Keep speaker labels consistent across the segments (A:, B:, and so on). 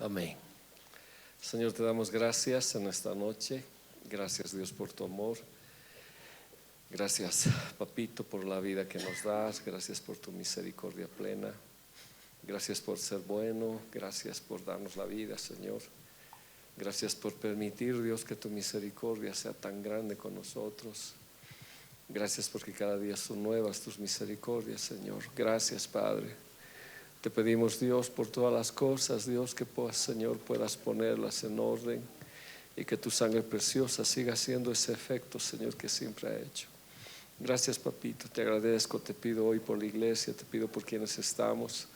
A: Amén. Señor, te damos gracias en esta noche. Gracias, Dios, por tu amor. Gracias, Papito, por la vida que nos das. Gracias por tu misericordia plena. Gracias por ser bueno. Gracias por darnos la vida, Señor. Gracias por permitir, Dios, que tu misericordia sea tan grande con nosotros. Gracias porque cada día son nuevas tus misericordias, Señor. Gracias, Padre. Te pedimos, Dios, por todas las cosas, Dios, que Señor, puedas ponerlas en orden y que tu sangre preciosa siga haciendo ese efecto, Señor, que siempre ha hecho. Gracias, Papito, te agradezco, te pido hoy por la iglesia, te pido por quienes estamos,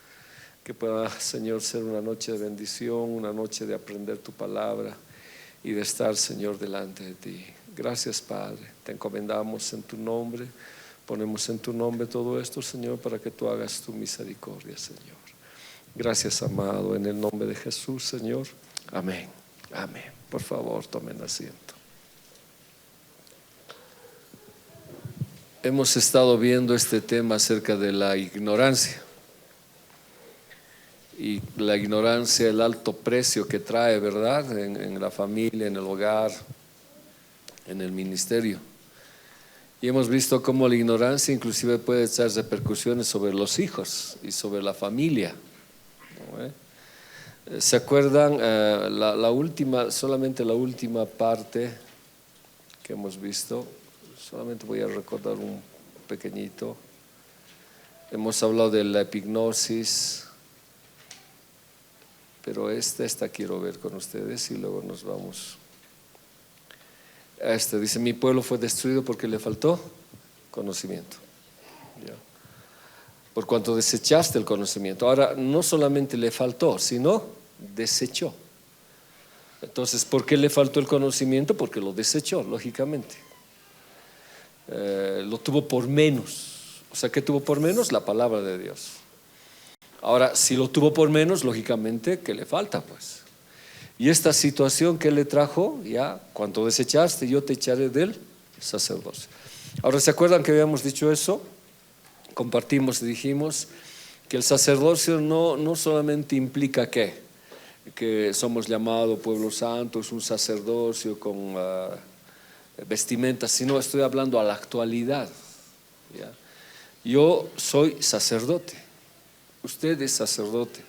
A: que pueda, Señor, ser una noche de bendición, una noche de aprender tu palabra y de estar, Señor, delante de ti. Gracias, Padre, te encomendamos en tu nombre. Ponemos en tu nombre todo esto, Señor, para que tú hagas tu misericordia, Señor. Gracias, amado, en el nombre de Jesús, Señor. Amén. Amén. Por favor, tomen asiento. Hemos estado viendo este tema acerca de la ignorancia. Y la ignorancia, el alto precio que trae, ¿verdad? En la familia, en el hogar, en el ministerio. Y hemos visto cómo la ignorancia inclusive puede echar repercusiones sobre los hijos y sobre la familia, ¿no? ¿Se acuerdan solamente la última parte que hemos visto? Solamente voy a recordar un pequeñito. Hemos hablado de la epignosis, pero esta quiero ver con ustedes y luego nos vamos. Dice, mi pueblo fue destruido porque le faltó conocimiento. ¿Ya? Por cuanto desechaste el conocimiento. Ahora, no solamente le faltó, sino desechó. Entonces, ¿por qué le faltó el conocimiento? Porque lo desechó, lógicamente. Lo tuvo por menos. O sea, ¿qué tuvo por menos? La palabra de Dios. Ahora, si lo tuvo por menos, lógicamente, ¿qué le falta? Pues y esta situación que le trajo, ya, cuando desechaste, yo te echaré del sacerdocio. Ahora, ¿se acuerdan que habíamos dicho eso? Compartimos y dijimos que el sacerdocio no solamente implica que somos llamados pueblo santo, es un sacerdocio con vestimentas, sino estoy hablando a la actualidad. ¿Ya? Yo soy sacerdote, usted es sacerdote.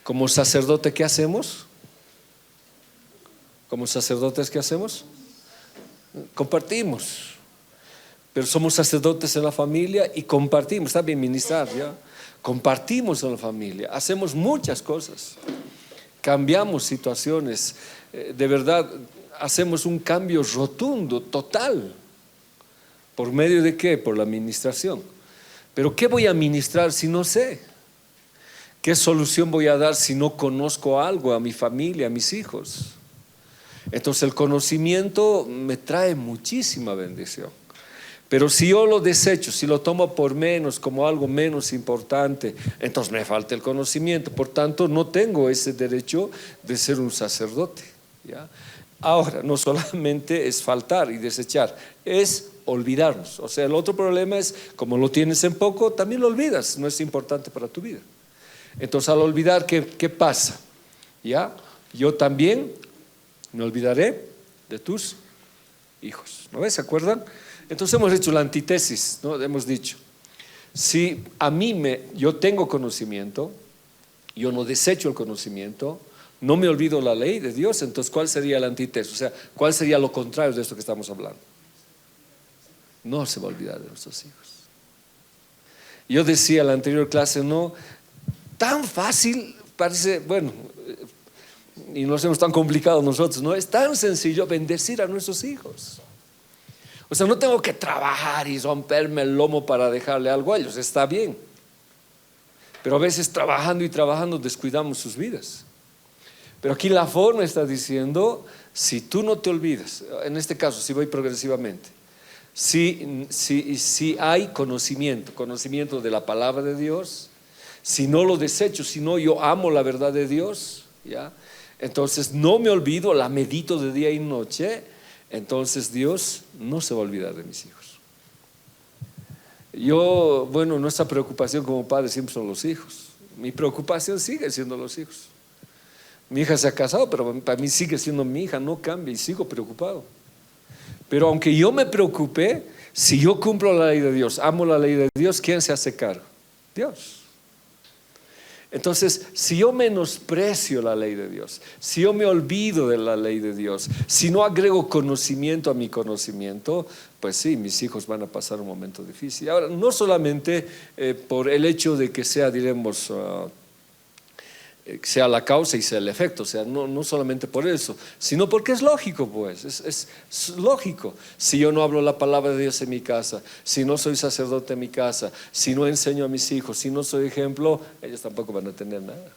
A: Como sacerdote, ¿qué hacemos? Como sacerdotes, ¿qué hacemos? Compartimos. Pero somos sacerdotes en la familia y compartimos, está bien ministrar, ¿ya? Compartimos en la familia, hacemos muchas cosas, cambiamos situaciones, de verdad hacemos un cambio rotundo, total. ¿Por medio de qué? Por la administración. Pero ¿qué voy a ministrar si no sé? ¿Qué solución voy a dar si no conozco algo a mi familia, a mis hijos? Entonces el conocimiento me trae muchísima bendición. Pero si yo lo desecho, si lo tomo por menos, como algo menos importante, entonces me falta el conocimiento. Por tanto, no tengo ese derecho de ser un sacerdote, ¿ya? Ahora, no solamente es faltar y desechar, es olvidarnos. O sea, el otro problema es, como lo tienes en poco, también lo olvidas, no es importante para tu vida. Entonces, al olvidar, ¿qué pasa? ¿Ya? Yo también me olvidaré de tus hijos. ¿No ves? ¿Se acuerdan? Entonces hemos hecho la antítesis, ¿no? Hemos dicho, si a mí yo tengo conocimiento, yo no desecho el conocimiento, no me olvido la ley de Dios, entonces ¿cuál sería la antítesis? O sea, ¿cuál sería lo contrario de esto que estamos hablando? No se va a olvidar de nuestros hijos. Yo decía en la anterior clase, no, tan fácil parece, bueno, y no hacemos tan complicado nosotros, no es tan sencillo bendecir a nuestros hijos. O sea, no tengo que trabajar y romperme el lomo para dejarle algo a ellos, está bien. Pero a veces trabajando y trabajando descuidamos sus vidas. Pero aquí la forma está diciendo, si tú no te olvidas, en este caso, si voy progresivamente, si hay conocimiento de la palabra de Dios, si no lo desecho, si no yo amo la verdad de Dios, ¿ya? Entonces no me olvido, la medito de día y noche, entonces Dios no se va a olvidar de mis hijos. Nuestra preocupación como padre siempre son los hijos. Mi preocupación sigue siendo los hijos. Mi hija se ha casado, pero para mí sigue siendo mi hija, no cambia y sigo preocupado. Pero aunque yo me preocupe, si yo cumplo la ley de Dios, amo la ley de Dios, ¿quién se hace cargo? Dios. Entonces, si yo menosprecio la ley de Dios, si yo me olvido de la ley de Dios, si no agrego conocimiento a mi conocimiento, pues sí, mis hijos van a pasar un momento difícil. Ahora, no solamente por el hecho de que sea, diremos, sea la causa y sea el efecto, o sea, no solamente por eso, sino porque es lógico, pues, es lógico. Si yo no hablo la palabra de Dios en mi casa, si no soy sacerdote en mi casa, si no enseño a mis hijos, si no soy ejemplo, ellos tampoco van a tener nada.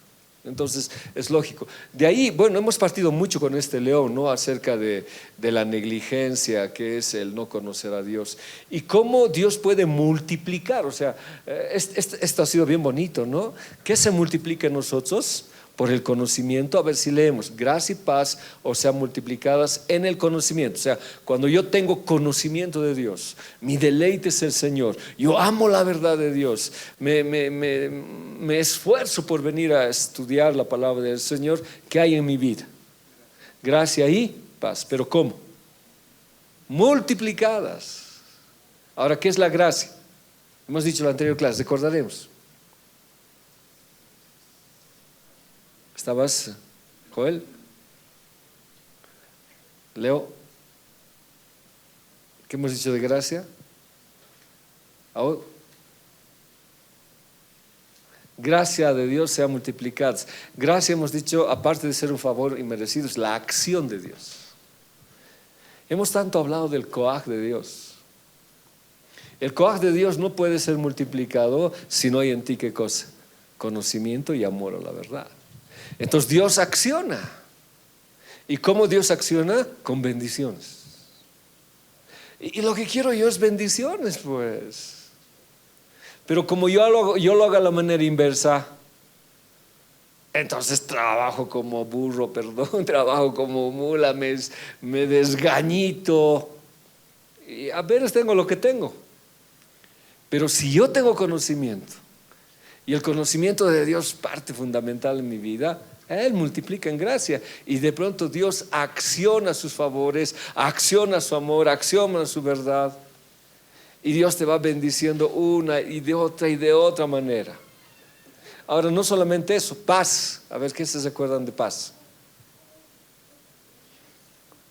A: Entonces es lógico. De ahí, bueno, hemos partido mucho con este león, ¿no? Acerca de la negligencia que es el no conocer a Dios y cómo Dios puede multiplicar. O sea, esto ha sido bien bonito, ¿no? ¿Qué se multiplica en nosotros? Por el conocimiento. A ver si leemos: gracia y paz os sean multiplicadas en el conocimiento. O sea, cuando yo tengo conocimiento de Dios, mi deleite es el Señor, yo amo la verdad de Dios, me esfuerzo por venir a estudiar la palabra del Señor, ¿qué hay en mi vida? Gracia y paz. ¿Pero cómo? Multiplicadas. Ahora, ¿qué es la gracia? Hemos dicho en la anterior clase, recordaremos. ¿Estabas, Joel? Leo, ¿qué hemos dicho de gracia? Ahora, gracia de Dios sea multiplicada. Gracia, hemos dicho, aparte de ser un favor inmerecido, es la acción de Dios. Hemos tanto hablado del coaj de Dios. El coaj de Dios no puede ser multiplicado si no hay en ti, ¿qué cosa? Conocimiento y amor a la verdad. Entonces Dios acciona. ¿Y cómo Dios acciona? Con bendiciones. Y lo que quiero yo es bendiciones, pues. Pero como yo lo hago a la manera inversa, entonces trabajo como burro, trabajo como mula, me desgañito. Y a veces tengo lo que tengo. Pero si yo tengo conocimiento, y el conocimiento de Dios parte fundamental en mi vida, Él multiplica en gracia. Y de pronto Dios acciona sus favores, acciona su amor, acciona su verdad. Y Dios te va bendiciendo una y de otra manera. Ahora, no solamente eso, paz. A ver, ¿qué se acuerdan de paz?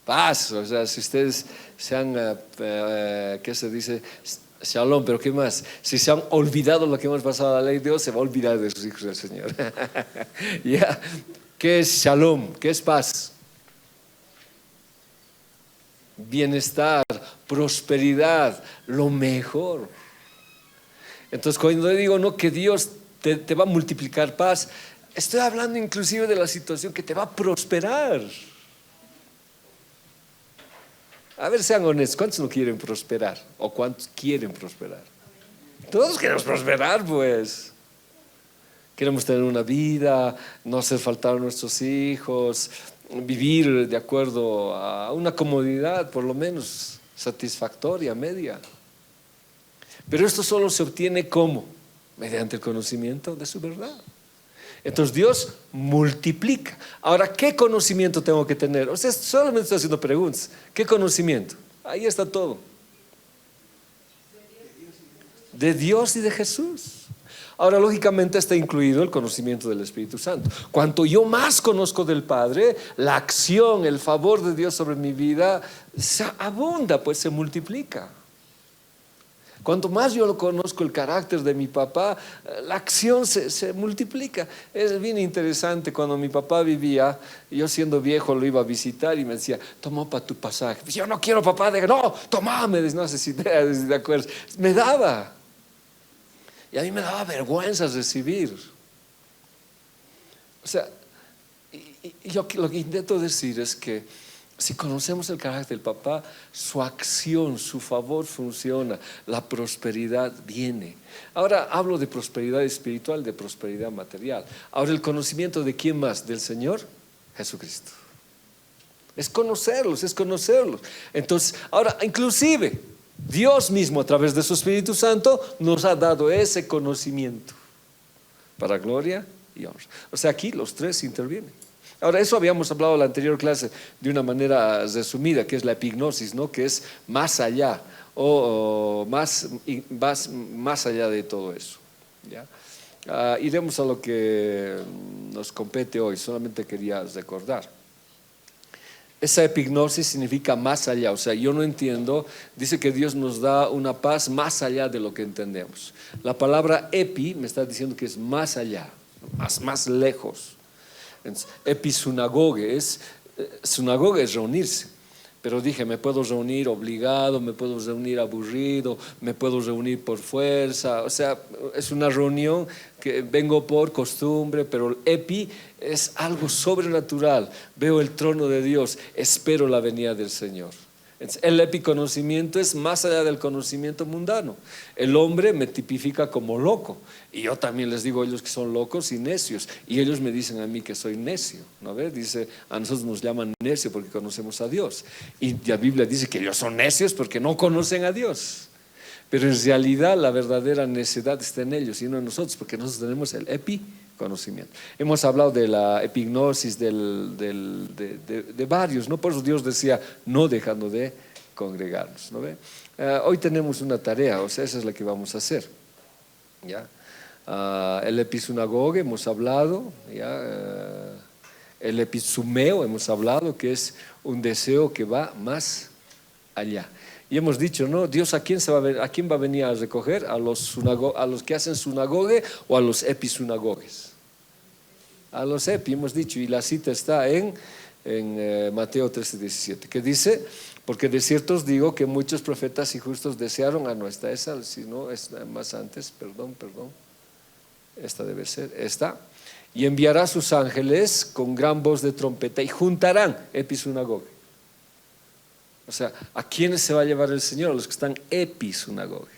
A: Paz, o sea, si ustedes se han, ¿qué se dice? Shalom, pero ¿qué más? Si se han olvidado lo que hemos pasado a la ley de Dios, se va a olvidar de sus hijos del Señor. ¿Ya? ¿Qué es shalom? ¿Qué es paz? Bienestar, prosperidad, lo mejor. Entonces, cuando digo no, que Dios te va a multiplicar paz, estoy hablando inclusive de la situación que te va a prosperar. A ver, sean honestos, ¿cuántos no quieren prosperar? ¿O cuántos quieren prosperar? Todos queremos prosperar, pues. Queremos tener una vida, no hacer faltar a nuestros hijos, vivir de acuerdo a una comodidad, por lo menos satisfactoria, media. Pero esto solo se obtiene ¿cómo? Mediante el conocimiento de su verdad. Entonces Dios multiplica. Ahora, ¿qué conocimiento tengo que tener? O sea, solamente estoy haciendo preguntas. ¿Qué conocimiento? Ahí está todo. De Dios y de Jesús. Ahora, lógicamente está incluido el conocimiento del Espíritu Santo. Cuanto yo más conozco del Padre, la acción, el favor de Dios sobre mi vida se abunda, pues se multiplica. Cuanto más yo lo conozco, el carácter de mi papá, la acción se multiplica. Es bien interesante, cuando mi papá vivía, yo siendo viejo lo iba a visitar y me decía, toma para tu pasaje. Yo no quiero, papá. No, toma, me decía, no sé si te acuerdas. Me daba. Y a mí me daba vergüenza recibir. O sea, y yo lo que intento decir es que si conocemos el carácter del papá, su acción, su favor funciona, la prosperidad viene. Ahora hablo de prosperidad espiritual, de prosperidad material. Ahora, el conocimiento de quién más, del Señor Jesucristo. Es conocerlos, es conocerlos. Entonces, ahora, inclusive Dios mismo a través de su Espíritu Santo nos ha dado ese conocimiento para gloria y honra. O sea, aquí los tres intervienen. Ahora, eso habíamos hablado en la anterior clase de una manera resumida, que es la epignosis, ¿no? Que es más allá o más allá de todo eso. ¿Ya? Iremos a lo que nos compete hoy, solamente quería recordar. Esa epignosis significa más allá, o sea, yo no entiendo, dice que Dios nos da una paz más allá de lo que entendemos. La palabra epi me está diciendo que es más allá, más lejos. Episunagoge sunagoga es reunirse, pero dije, me puedo reunir obligado, me puedo reunir aburrido, me puedo reunir por fuerza, o sea, es una reunión que vengo por costumbre, pero el epi es algo sobrenatural. Veo el trono de Dios, espero la venida del Señor. El epiconocimiento es más allá del conocimiento mundano. El hombre me tipifica como loco, y yo también les digo a ellos que son locos y necios, y ellos me dicen a mí que soy necio, ¿no ves? Dice, a nosotros nos llaman necio porque conocemos a Dios, y la Biblia dice que ellos son necios porque no conocen a Dios. Pero en realidad la verdadera necedad está en ellos y no en nosotros, porque nosotros tenemos el epiconocimiento. Hemos hablado de la epignosis de varios, ¿no? Por eso Dios decía, no dejando de congregarnos, ¿no ve? Hoy tenemos una tarea, o sea, esa es la que vamos a hacer, ¿ya? El episunagoge hemos hablado, ¿ya? El episumeo hemos hablado, que es un deseo que va más allá. Y hemos dicho, ¿no? Dios ¿a quién va a venir a recoger? ¿A los que hacen sunagoge o a los episunagoges? A los epi, hemos dicho, y la cita está en Mateo 13:17, que dice, porque de cierto os digo que muchos profetas y justos desearon, no está esa, si no, es más antes, perdón, esta debe ser, esta, y enviará a sus ángeles con gran voz de trompeta y juntarán episunagoge. O sea, ¿a quiénes se va a llevar el Señor? A los que están episunagoge,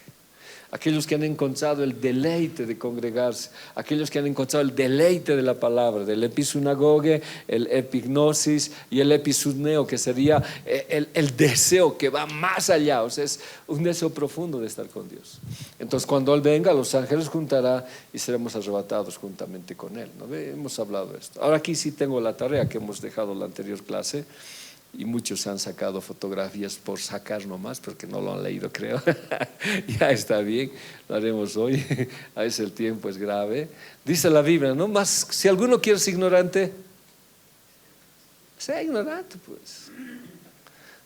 A: aquellos que han encontrado el deleite de congregarse, aquellos que han encontrado el deleite de la palabra, del episunagoge, el epignosis y el episudneo, que sería el deseo que va más allá, o sea, es un deseo profundo de estar con Dios. Entonces, cuando Él venga, los ángeles juntará y seremos arrebatados juntamente con Él, ¿no? Hemos hablado de esto. Ahora aquí sí tengo la tarea que hemos dejado en la anterior clase. Y muchos han sacado fotografías por sacar nomás, porque no lo han leído, creo. Ya está bien, lo haremos hoy. A veces el tiempo es grave. Dice la Biblia, ¿no? Más, si alguno quiere ser ignorante, sea ignorante, pues.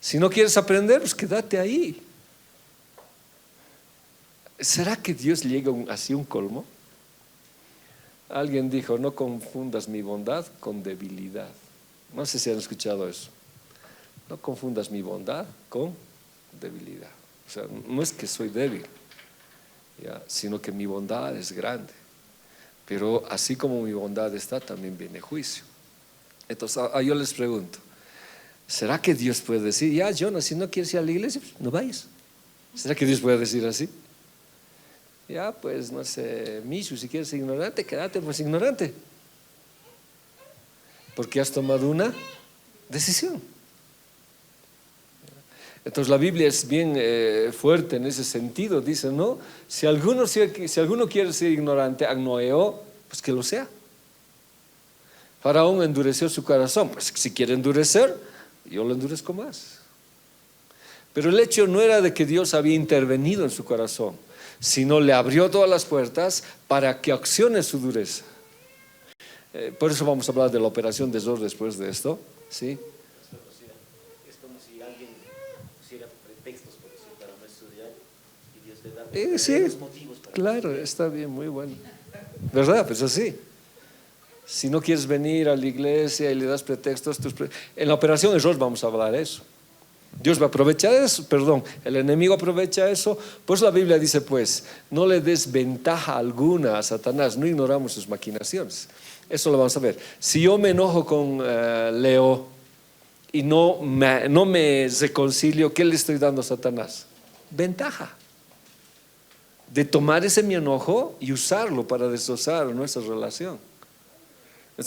A: Si no quieres aprender, pues quédate ahí. ¿Será que Dios llega así a un colmo? Alguien dijo, no confundas mi bondad con debilidad. No sé si han escuchado eso. No confundas mi bondad con debilidad. O sea, no es que soy débil, ¿ya? Sino que mi bondad es grande. Pero así como mi bondad está, también viene juicio. Entonces, yo les pregunto, ¿será que Dios puede decir, ya, Jonas, si no quieres ir a la iglesia, no vayas? ¿Será que Dios puede decir así? Ya, pues, no sé, Mishu, si quieres ser ignorante, quédate pues ignorante. Porque has tomado una decisión. Entonces la Biblia es bien fuerte en ese sentido. Dice, ¿no? Si alguno quiere ser ignorante, agnoeo, pues que lo sea. Faraón endureció su corazón. Pues si quiere endurecer, yo lo endurezco más. Pero el hecho no era de que Dios había intervenido en su corazón, sino le abrió todas las puertas para que accione su dureza. Por eso vamos a hablar de la operación de Zor después de esto, ¿sí? Sí, claro, está bien, muy bueno. ¿Verdad? Pues así. Si no quieres venir a la iglesia y le das pretextos, en la operación error vamos a hablar de eso. Dios va a aprovechar eso, el enemigo aprovecha eso. Por eso la Biblia dice, pues, no le des ventaja alguna a Satanás, no ignoramos sus maquinaciones. Eso lo vamos a ver. Si yo me enojo con Leo y no me reconcilio, ¿qué le estoy dando a Satanás? Ventaja de tomar ese mi enojo y usarlo para destrozar nuestra relación.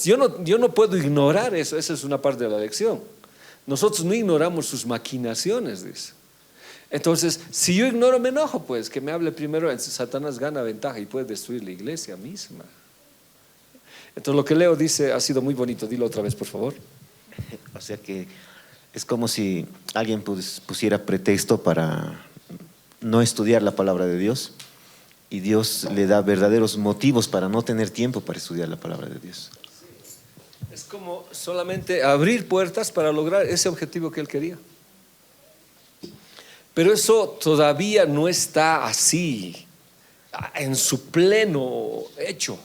A: Yo no puedo ignorar eso, esa es una parte de la lección. Nosotros no ignoramos sus maquinaciones, dice. Entonces, si yo ignoro mi enojo, pues que me hable primero, Satanás gana ventaja y puede destruir la iglesia misma. Entonces lo que Leo dice ha sido muy bonito. Dilo otra vez, por favor.
B: O sea que es como si alguien pusiera pretexto para no estudiar la palabra de Dios y Dios le da verdaderos motivos para no tener tiempo para estudiar la palabra de Dios.
A: Es como solamente abrir puertas para lograr ese objetivo que él quería. Pero eso todavía no está así, en su pleno hecho.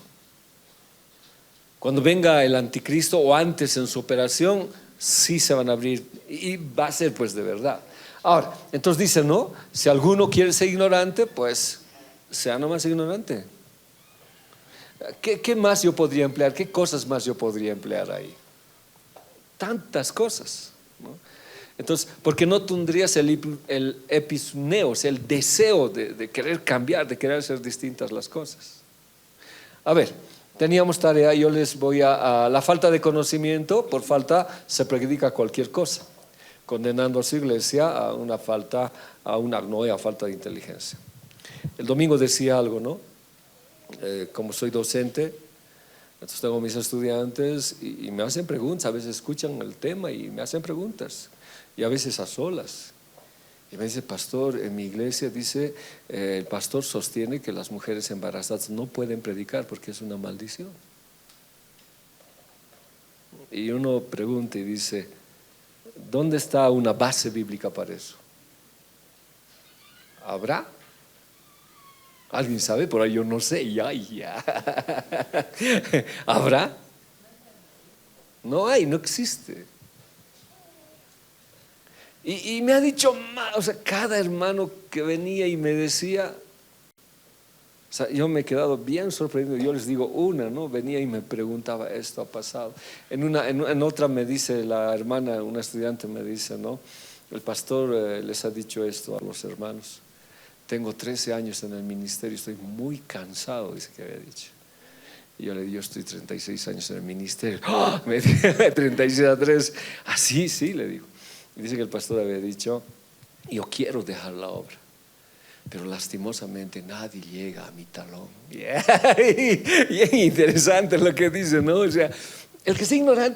A: Cuando venga el anticristo o antes en su operación, sí se van a abrir y va a ser pues de verdad. Ahora, entonces dice, no, si alguno quiere ser ignorante, pues sea nomás ignorante. ¿Qué más yo podría emplear? ¿Qué cosas más yo podría emplear ahí? Tantas cosas, ¿no? Entonces, ¿por qué no tendrías el episneos, el deseo de querer cambiar, de querer hacer distintas las cosas? A ver, teníamos tarea, yo les voy a la falta de conocimiento, por falta se predica cualquier cosa, condenando a su iglesia a una falta, a una agnoia, a falta de inteligencia. El domingo decía algo, ¿no? Como soy docente, entonces tengo mis estudiantes y me hacen preguntas, a veces escuchan el tema y me hacen preguntas, y a veces a solas. Y me dice, pastor, en mi iglesia dice, el pastor sostiene que las mujeres embarazadas no pueden predicar porque es una maldición. Y uno pregunta y dice, ¿dónde está una base bíblica para eso? ¿Habrá? ¿Alguien sabe? Por ahí yo no sé, ya. ¿Habrá? No hay, no existe. Y me ha dicho, o sea, cada hermano que venía y me decía, o sea, yo me he quedado bien sorprendido. Yo les digo una, ¿no? Venía y me preguntaba, esto ha pasado. En otra me dice la hermana, una estudiante me dice, ¿no? El pastor les ha dicho esto a los hermanos. Tengo 13 años en el ministerio, estoy muy cansado, dice que había dicho. Y yo le digo, yo estoy 36 años en el ministerio. ¡Oh! Me dice, 36 a 3. Ah, sí, le digo. Y dice que el pastor había dicho, yo quiero dejar la obra, pero lastimosamente nadie llega a mi talón. Bien interesante lo que dice, ¿no? O sea, el que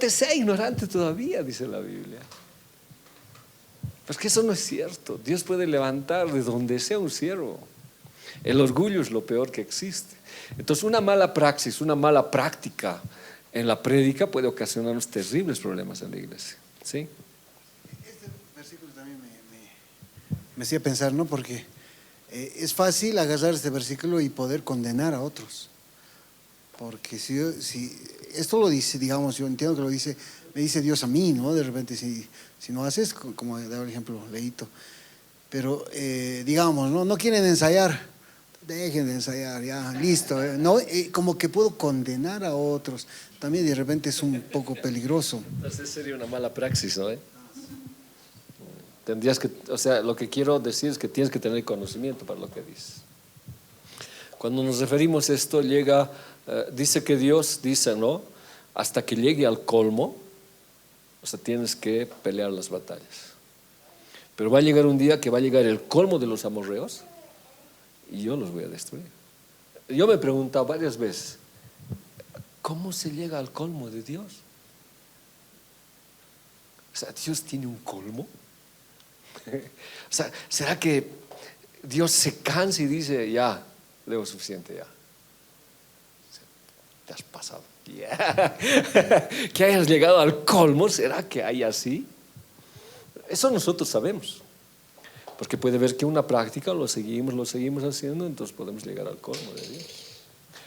A: sea ignorante todavía, dice la Biblia. Pues que eso no es cierto. Dios puede levantar de donde sea un siervo. El orgullo es lo peor que existe. Entonces una mala praxis, una mala práctica en la prédica puede ocasionarnos terribles problemas en la iglesia, ¿sí?
C: Este versículo también me hacía pensar, ¿no? Porque es fácil agarrar este versículo y poder condenar a otros. Porque si esto lo dice, digamos, yo entiendo que lo dice, me dice Dios a mí, ¿no? De repente si no haces, como daba el ejemplo Leito, pero digamos, no quieren ensayar, dejen de ensayar, ya, listo, ¿no? Como que puedo condenar a otros, también de repente es un poco peligroso.
A: Entonces sería una mala praxis, ¿no? Tendrías que, o sea, lo que quiero decir es que tienes que tener conocimiento para lo que dices. Cuando nos referimos a esto, dice que Dios dice, ¿no? Hasta que llegue al colmo, o sea, tienes que pelear las batallas. Pero va a llegar un día que va a llegar el colmo de los amorreos y yo los voy a destruir. Yo me he preguntado varias veces, ¿cómo se llega al colmo de Dios? O sea, ¿Dios tiene un colmo? O sea, ¿será que Dios se cansa y dice, ya, Leo, suficiente ya? Te has pasado. Yeah. Que hayas llegado al colmo, ¿será que hay así? Eso nosotros sabemos, porque puede ver que una práctica lo seguimos haciendo, entonces podemos llegar al colmo de Dios.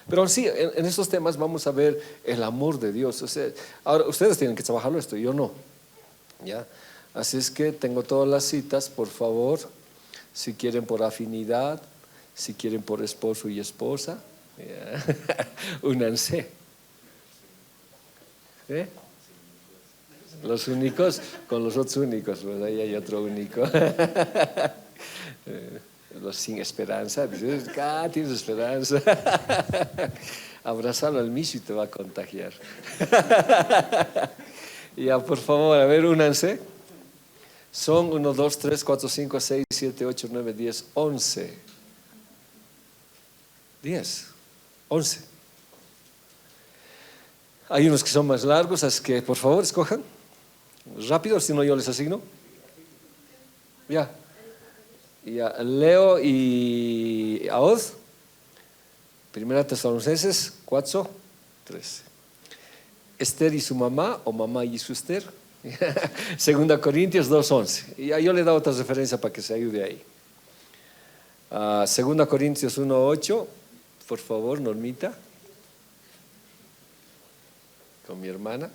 A: Pero sí, en estos temas vamos a ver el amor de Dios. O sea, ahora ustedes tienen que trabajarlo esto, yo no. ¿Ya? Así es que tengo todas las citas, por favor, si quieren por afinidad, si quieren por esposo y esposa, únanse. Los únicos con los otros únicos, pues ahí hay otro único. Los sin esperanza, dices, tienes esperanza. Abrazarlo al mismo y te va a contagiar. Ya, por favor, a ver, únanse. Son 1, 2, 3, 4, 5, 6, 7, 8, 9, 10, 11. 10, 11. Hay unos que son más largos, así que por favor escojan rápido, si no yo les asigno. Ya. Ya, Leo y Aoz. Primera Tesalonicenses 4:13. Esther y su mamá, o mamá y su Esther. Segunda Corintios 2:11. Y yo le he dado otra referencia para que se ayude ahí. Segunda Corintios 1:8. Por favor, Normita. Con mi hermana.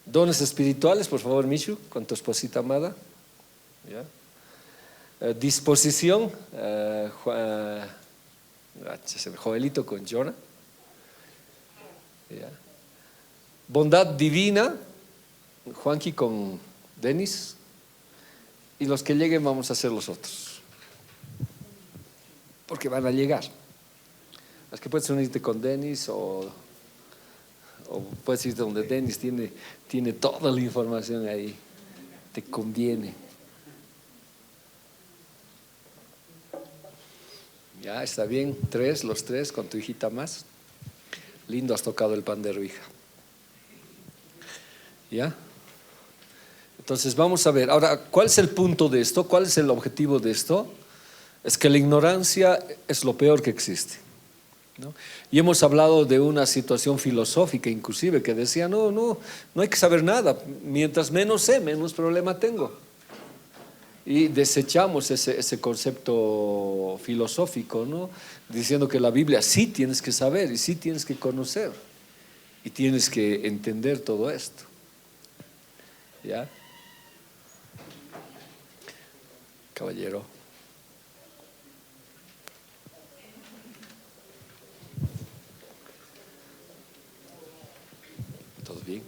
A: Dones espirituales, por favor, Michu, con tu esposita amada. ¿Ya? Disposición, Joelito con Jonah. ¿Ya? Bondad divina, Juanqui con Denis. Y los que lleguen vamos a hacer los otros, porque van a llegar. Es que puedes unirte con Denis o puedes irte donde Denis tiene toda la información ahí. Te conviene. Ya, está bien. Los tres con tu hijita más. Lindo, has tocado el pandero, hija. ¿Ya? Entonces vamos a ver. Ahora, ¿cuál es el punto de esto? ¿Cuál es el objetivo de esto? Es que la ignorancia es lo peor que existe, ¿no? Y hemos hablado de una situación filosófica inclusive que decía, no hay que saber nada. Mientras menos sé, menos problema tengo. Y desechamos ese concepto filosófico, ¿no? Diciendo que la Biblia sí tienes que saber y sí tienes que conocer y tienes que entender todo esto. ¿Ya? Caballero. ¿Todo bien?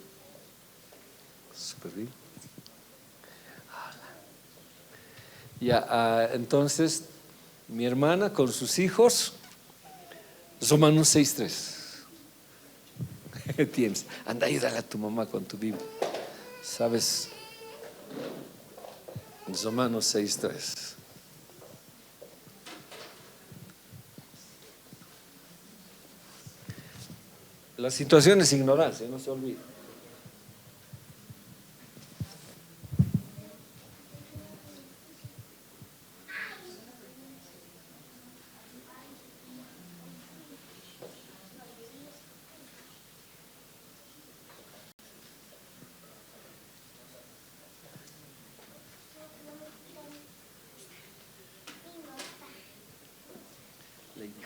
A: Súper bien. Ya, entonces, mi hermana con sus hijos, Romanos 6:3. Tienes, anda, ayúdale a tu mamá con tu Biblia. ¿Sabes? Romanos 6:3. La situación es ignorancia, no se olvide.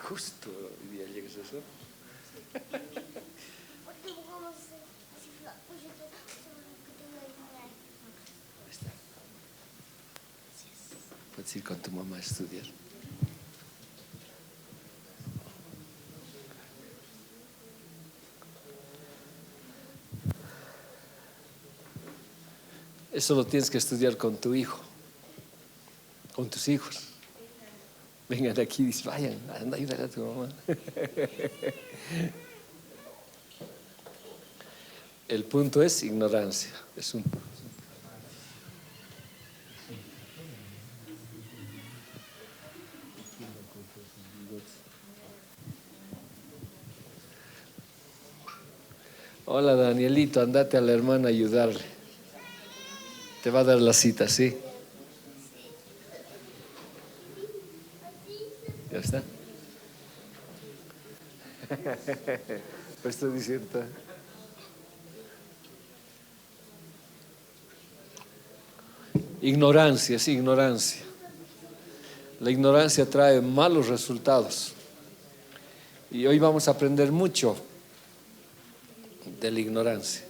A: Justo hoy día llegas a eso. Ahí está. Puedes ir con tu mamá a estudiar. Eso lo tienes que estudiar con tu hijo, con tus hijos. Vengan aquí y dicen, vayan, anda, ayúdale a tu mamá. El punto es ignorancia. Es un... Hola, Danielito, andate a la hermana a ayudarle. Te va a dar la cita, ¿sí? ¿Ya está? Pues estoy diciendo. Ignorancia, es ignorancia. La ignorancia trae malos resultados. Y hoy vamos a aprender mucho de la ignorancia.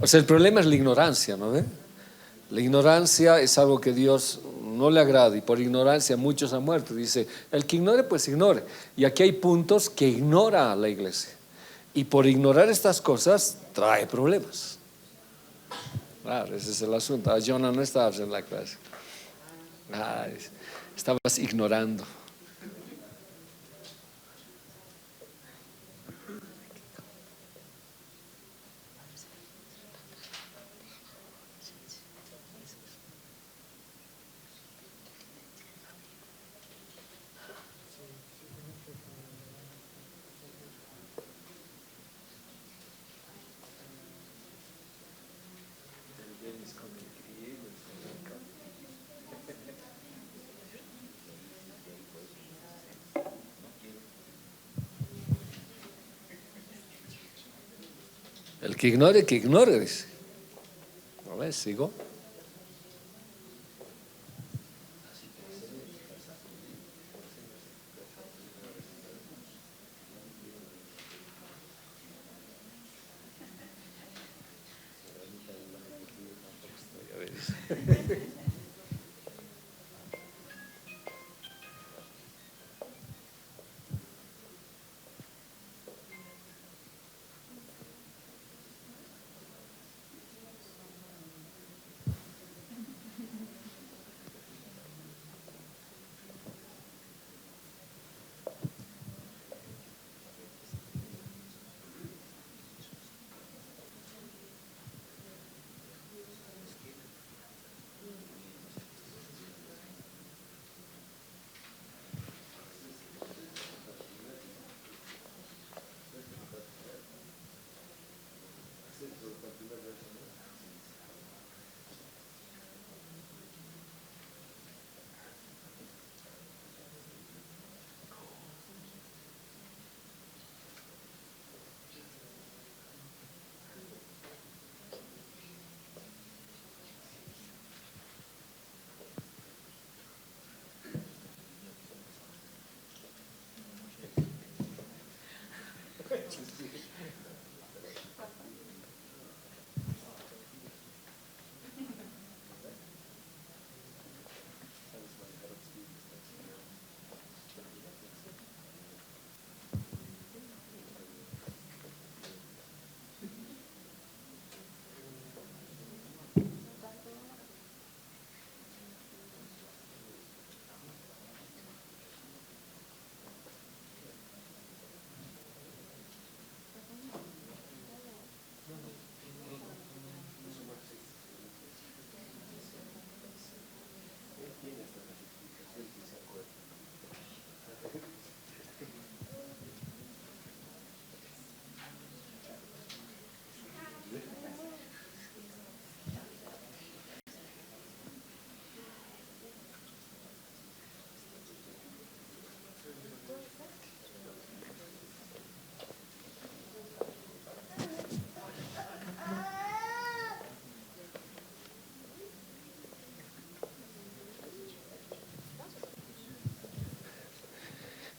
A: O sea, el problema es la ignorancia, ¿no ve? La ignorancia es algo que Dios no le agrada y por ignorancia muchos han muerto. Dice, el que ignore, pues ignore. Y aquí hay puntos que ignora la iglesia. Y por ignorar estas cosas trae problemas. Claro, ese es el asunto. Ah, Jonah, no estabas en la clase. Ah, estabas ignorando. El que ignore, dice. ¿No ves? Sigo.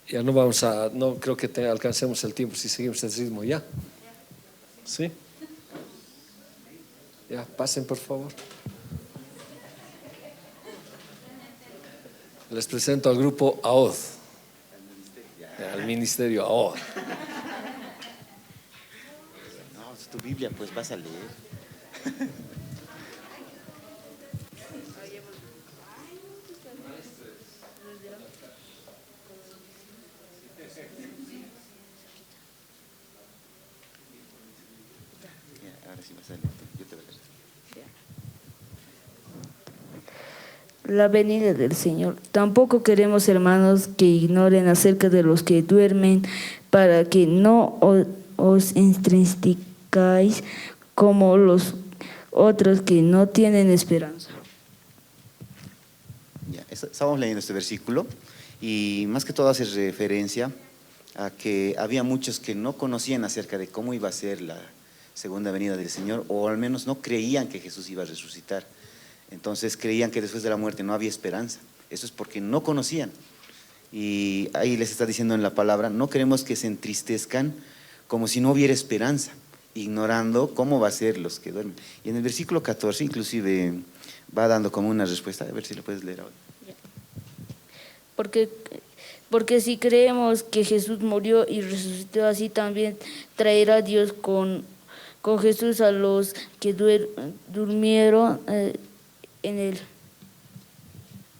A: Ya no vamos a, no creo que alcancemos el tiempo si seguimos el ritmo ya. ¿Sí? Ya, pasen por favor. Les presento al grupo AOD, al ministerio AOD.
B: No, es tu Biblia, pues vas a leer. Ya, ahora sí vas a leer, yo te voy a leer.
D: La venida del Señor. Tampoco queremos, hermanos, que ignoren acerca de los que duermen, para que no os entristezcáis como los otros que no tienen esperanza.
B: Ya, estábamos leyendo este versículo y más que todo hace referencia a que había muchos que no conocían acerca de cómo iba a ser la segunda venida del Señor, o al menos no creían que Jesús iba a resucitar. Entonces creían que después de la muerte no había esperanza. Eso es porque no conocían. Y ahí les está diciendo en la palabra, no queremos que se entristezcan como si no hubiera esperanza, ignorando cómo va a ser los que duermen. Y en el versículo 14 inclusive va dando como una respuesta, a ver si lo puedes leer ahora.
D: Porque si creemos que Jesús murió y resucitó, así también traerá Dios con Jesús a los que durmieron en él.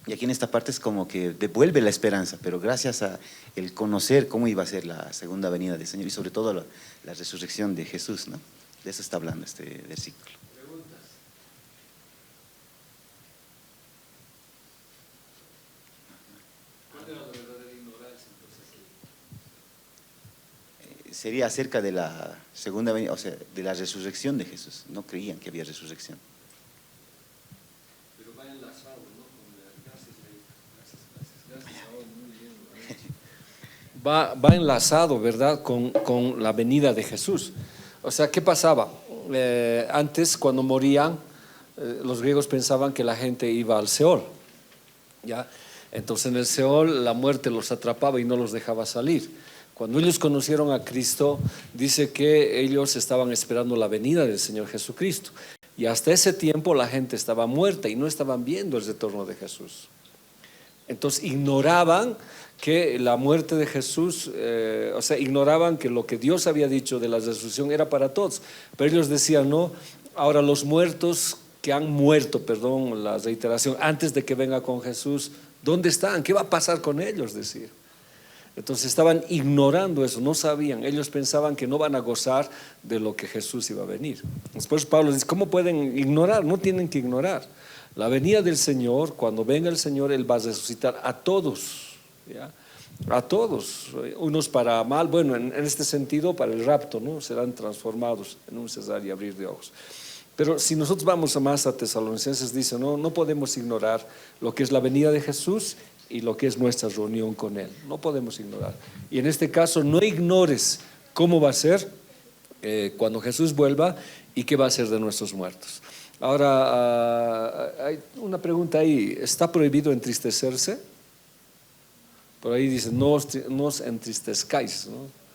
B: Y aquí en esta parte es como que devuelve la esperanza, pero gracias a el conocer cómo iba a ser la segunda venida del Señor y sobre todo la resurrección de Jesús, ¿no? De eso está hablando este versículo. Sería acerca de la segunda venida, o sea, de la resurrección de Jesús. No creían que había resurrección.
A: Pero va enlazado, ¿no? Va enlazado, ¿verdad? Con la venida de Jesús. O sea, ¿qué pasaba? Antes, cuando morían, los griegos pensaban que la gente iba al Seol, ¿ya? Entonces en el Seol la muerte los atrapaba y no los dejaba salir. Cuando ellos conocieron a Cristo, dice que ellos estaban esperando la venida del Señor Jesucristo. Y hasta ese tiempo la gente estaba muerta y no estaban viendo el retorno de Jesús. Entonces ignoraban que la muerte de Jesús, o sea, ignoraban que lo que Dios había dicho de la resurrección era para todos. Pero ellos decían, no, ahora los muertos que han muerto, perdón, la reiteración, antes de que venga con Jesús, ¿dónde están? ¿Qué va a pasar con ellos? Decir. Entonces estaban ignorando eso, no sabían, ellos pensaban que no van a gozar de lo que Jesús iba a venir. Después Pablo dice, ¿cómo pueden ignorar? No tienen que ignorar. La venida del Señor, cuando venga el Señor, Él va a resucitar a todos, ¿ya? A todos, unos para mal, bueno, en este sentido para el rapto, ¿no? Serán transformados en un cerrar y abrir de ojos. Pero si nosotros vamos más a Tesalonicenses, dice, no podemos ignorar lo que es la venida de Jesús y lo que es nuestra reunión con Él. No podemos ignorar. Y en este caso, no ignores cómo va a ser cuando Jesús vuelva y qué va a ser de nuestros muertos. Ahora, hay una pregunta ahí. ¿Está prohibido entristecerse? Por ahí dice, no os entristezcáis, ¿no?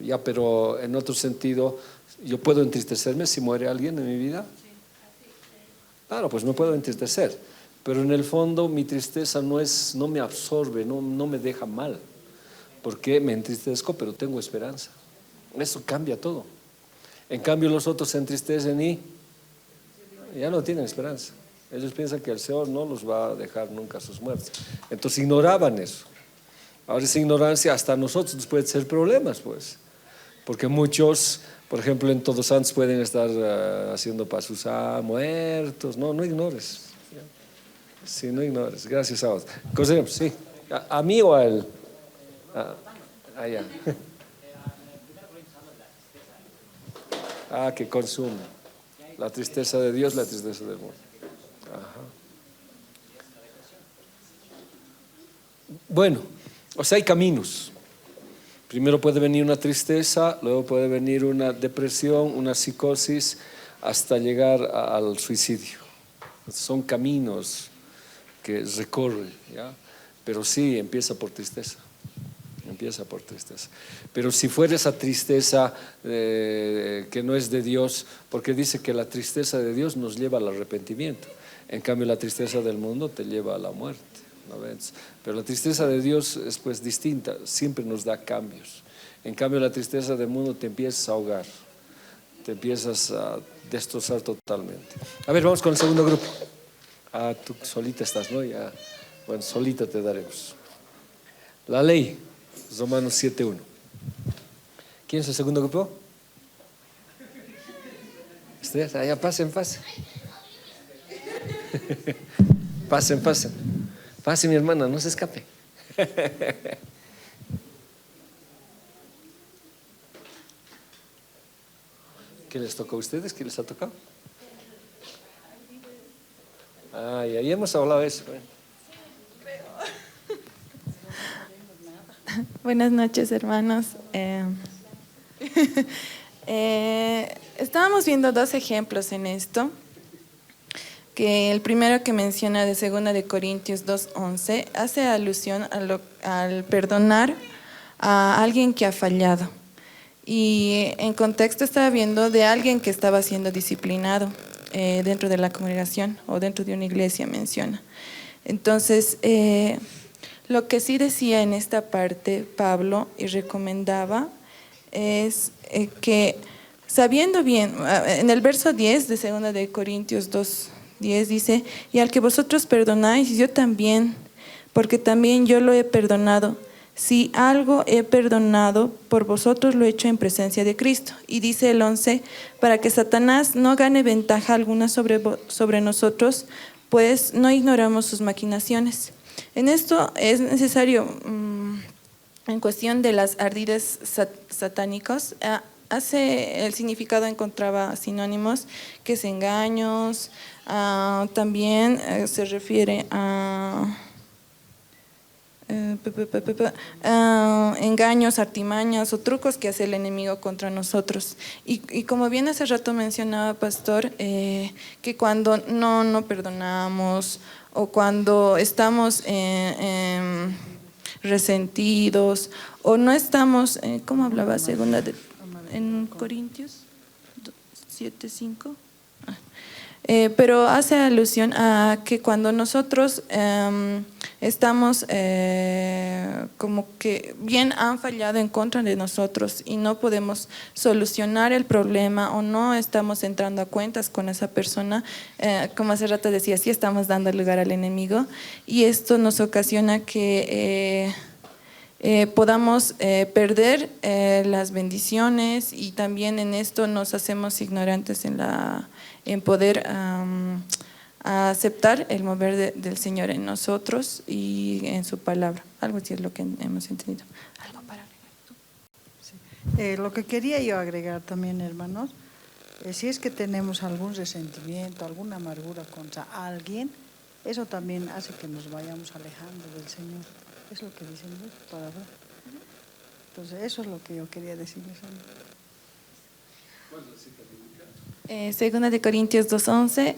A: Ya, pero en otro sentido, ¿yo puedo entristecerme si muere alguien en mi vida? Claro, pues me puedo entristecer, pero en el fondo mi tristeza no me absorbe, no me deja mal, porque me entristezco, pero tengo esperanza. Eso cambia todo. En cambio los otros se entristecen y ya no tienen esperanza. Ellos piensan que el Señor no los va a dejar nunca a sus muertos. Entonces ignoraban eso. Ahora esa ignorancia hasta a nosotros nos puede ser problemas, pues. Porque muchos, por ejemplo, en Todos Santos pueden estar haciendo pasos a muertos. No ignores. Sí, no ignores. Gracias a vos. Conseguimos, sí. ¿A mí o a él? Allá. Que consume. La tristeza de Dios, la tristeza del mundo. Ajá. Bueno, o sea, hay caminos. Primero puede venir una tristeza, luego puede venir una depresión, una psicosis, hasta llegar al suicidio. Son caminos que recorre, ¿ya? Pero sí, empieza por tristeza. Empieza por tristeza. Pero si fuera esa tristeza que no es de Dios, porque dice que la tristeza de Dios nos lleva al arrepentimiento. En cambio, la tristeza del mundo te lleva a la muerte. ¿No ves? Pero la tristeza de Dios es pues distinta, siempre nos da cambios. En cambio la tristeza del mundo te empiezas a ahogar, te empiezas a destrozar totalmente. A ver, vamos con el segundo grupo. Tú solita estás, ¿no? Ya, bueno, solita te daremos. La ley, Romanos 7:1. ¿Quién es el segundo grupo? Ustedes, allá pasen. Pasen. Pase, mi hermana, no se escape. ¿Qué les tocó a ustedes? ¿Qué les ha tocado? Y ahí hemos hablado de eso.
E: Buenas noches, hermanos. Estábamos viendo dos ejemplos en esto, que el primero que menciona de 2 de Corintios 2:11 hace alusión al perdonar a alguien que ha fallado. Y en contexto estaba viendo de alguien que estaba siendo disciplinado dentro de la congregación o dentro de una iglesia, menciona. Entonces, lo que sí decía en esta parte Pablo y recomendaba es que sabiendo bien, en el verso 10 de 2 de Corintios 2:10 dice, y al que vosotros perdonáis, yo también, porque también yo lo he perdonado. Si algo he perdonado, por vosotros lo he hecho en presencia de Cristo. Y dice el 11, para que Satanás no gane ventaja alguna sobre nosotros, pues no ignoramos sus maquinaciones. En esto es necesario, en cuestión de las ardides satánicos, hace el significado, encontraba sinónimos, que es engaños, también se refiere a engaños, artimañas o trucos que hace el enemigo contra nosotros. Y como bien hace rato mencionaba Pastor, que cuando no perdonamos o cuando estamos resentidos o no estamos, ¿cómo hablaba en Corintios 7:5? Pero hace alusión a que cuando nosotros estamos como que bien han fallado en contra de nosotros y no podemos solucionar el problema o no estamos entrando a cuentas con esa persona, como hace rato decía, sí estamos dando lugar al enemigo, y esto nos ocasiona que podamos perder las bendiciones, y también en esto nos hacemos ignorantes en poder aceptar el mover del Señor en nosotros y en su palabra. Algo así es lo que hemos entendido. ¿Algo para agregar tú?
F: Lo que quería yo agregar también, hermanos, si es que tenemos algún resentimiento, alguna amargura contra alguien, eso también hace que nos vayamos alejando del Señor. Es lo que dicen Dios, para ver. Entonces, eso es lo que yo quería decirles.
A: ¿Cuál es la cita bíblica?
E: 2 de Corintios 2:11.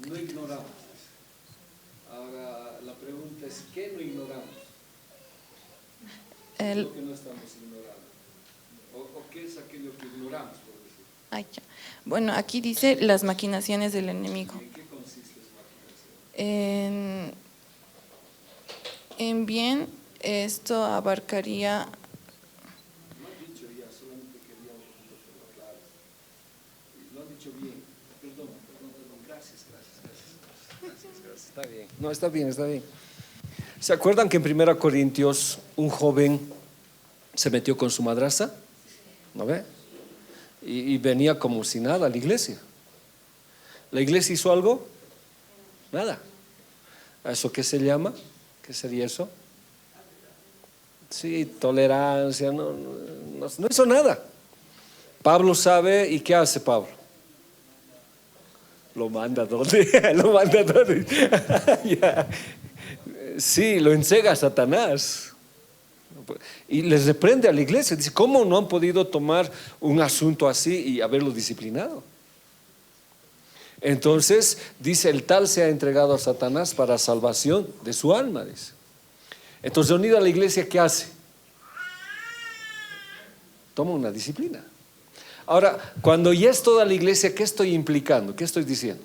A: No ignoramos. Ahora la pregunta es, ¿qué no ignoramos? ¿Qué es lo que no estamos ignorando? ¿O qué es aquello que ignoramos, por decir?
E: Ya. Bueno, aquí dice las maquinaciones del enemigo.
A: ¿En qué consiste esa maquinación?
E: En bien, esto abarcaría.
A: No has dicho ya, solamente quería un punto que lo aclares. Lo has dicho bien. Perdón. Gracias. Está bien. No, está bien. ¿Se acuerdan que en 1 Corintios un joven se metió con su madrastra? ¿No ve? Y venía como si nada a la iglesia. ¿La iglesia hizo algo? Nada. ¿A eso qué se llama? ¿Qué sería eso? Sí, tolerancia, no hizo nada. Pablo sabe, ¿y qué hace Pablo? ¿Lo manda a dónde? Ya. Sí, lo encega a Satanás. Y les reprende a la iglesia. Dice, ¿cómo no han podido tomar un asunto así y haberlo disciplinado? Entonces, dice, el tal se ha entregado a Satanás para salvación de su alma, dice. Entonces, unido a la iglesia, ¿qué hace? Toma una disciplina. Ahora, cuando ya es toda la iglesia, ¿qué estoy implicando? ¿Qué estoy diciendo?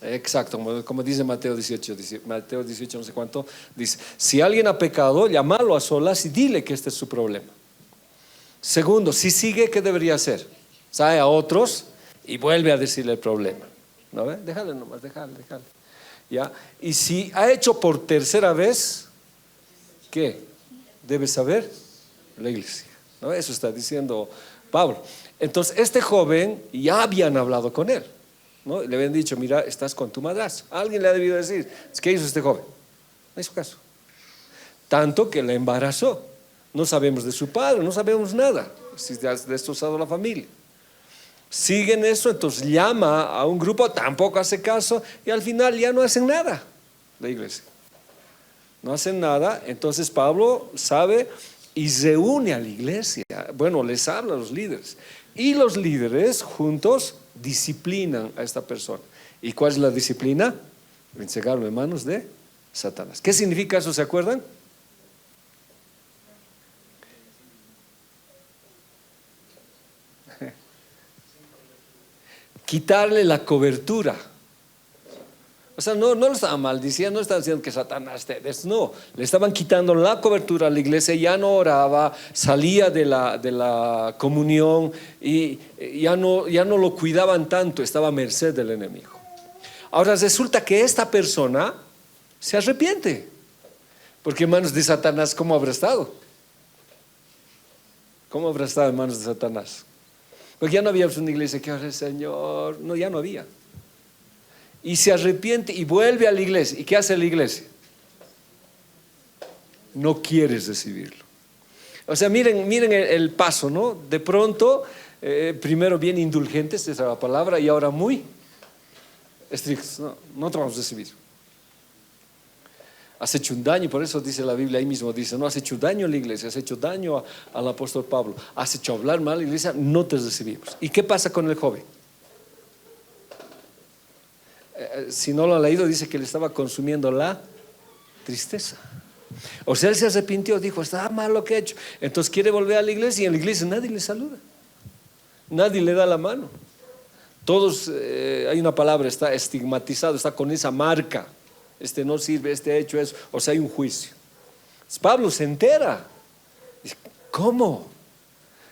A: Exacto, como dice Mateo 18, no sé cuánto, dice, si alguien ha pecado, llámalo a solas y dile que este es su problema. Segundo, si sigue, ¿qué debería hacer? Sabe a otros y vuelve a decirle el problema. ¿No ve? Déjale nomás, déjale. ¿Ya? Y si ha hecho por tercera vez, ¿qué? Debe saber la iglesia. ¿No? Eso está diciendo Pablo. Entonces, este joven, ya habían hablado con él, ¿no? Le habían dicho, mira, estás con tu madrastra. Alguien le ha debido decir, ¿qué hizo este joven? No hizo caso. Tanto que le embarazó. No sabemos de su padre, no sabemos nada, si ha destrozado la familia. siguen eso, entonces llama a un grupo, tampoco hace caso y al final ya no hacen nada la iglesia. No hacen nada, entonces Pablo sabe y reúne a la iglesia. Bueno, les habla a los líderes. Y los líderes juntos disciplinan a esta persona. ¿Y cuál es la disciplina? Entregarlo en manos de Satanás. ¿Qué significa eso? ¿Se acuerdan? Quitarle la cobertura. O sea, no lo estaban maldiciendo, no estaban diciendo que Satanás no, le estaban quitando la cobertura a la iglesia, ya no oraba, salía de la comunión y ya no lo cuidaban tanto, estaba a merced del enemigo. Ahora resulta que esta persona se arrepiente, porque en manos de Satanás, ¿cómo habrá estado? ¿Cómo habrá estado en manos de Satanás? Porque ya no había una iglesia que ore, Señor, no, ya no había. Y se arrepiente y vuelve a la iglesia. ¿Y qué hace la iglesia? No quieres recibirlo. O sea, miren el paso, ¿no? De pronto, primero bien indulgentes, esa es la palabra, y ahora muy estrictos. No te vamos a recibir. Has hecho un daño, por eso dice la Biblia ahí mismo, dice, no, has hecho daño a la iglesia, has hecho daño al apóstol Pablo, has hecho hablar mal a la iglesia, no te recibimos. ¿Y qué pasa con el joven? Si no lo ha leído, dice que le estaba consumiendo la tristeza. O sea, él se arrepintió, dijo, está mal lo que he hecho. Entonces quiere volver a la iglesia y en la iglesia nadie le saluda, nadie le da la mano. Todos, hay una palabra, está estigmatizado, está con esa marca. Este no sirve, este ha hecho eso. O sea, hay un juicio. Entonces, Pablo se entera. Dice, ¿cómo?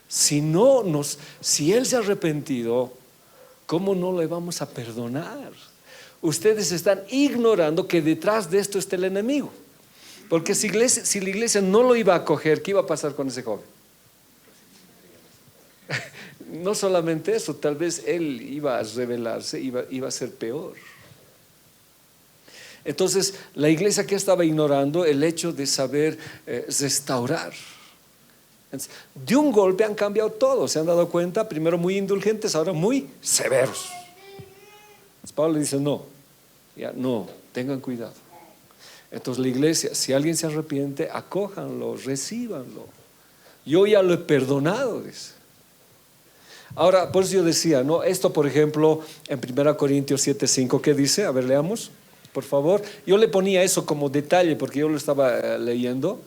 A: Si él se ha arrepentido, ¿cómo no le vamos a perdonar? Ustedes están ignorando que detrás de esto está el enemigo. Porque si la iglesia no lo iba a acoger, ¿qué iba a pasar con ese joven? No solamente eso, tal vez él iba a rebelarse, iba a ser peor. Entonces, la iglesia que estaba ignorando el hecho de saber restaurar. Entonces, de un golpe han cambiado todo, se han dado cuenta, primero muy indulgentes, ahora muy severos. Entonces, Pablo le dice, no, tengan cuidado. Entonces la iglesia, si alguien se arrepiente, acójanlo, recíbanlo. Yo ya lo he perdonado, dice. Ahora, por eso yo decía, ¿no? Esto, por ejemplo, en 1 Corintios 7:5, ¿qué dice? A ver, leamos, por favor. Yo le ponía eso como detalle porque yo lo estaba leyendo.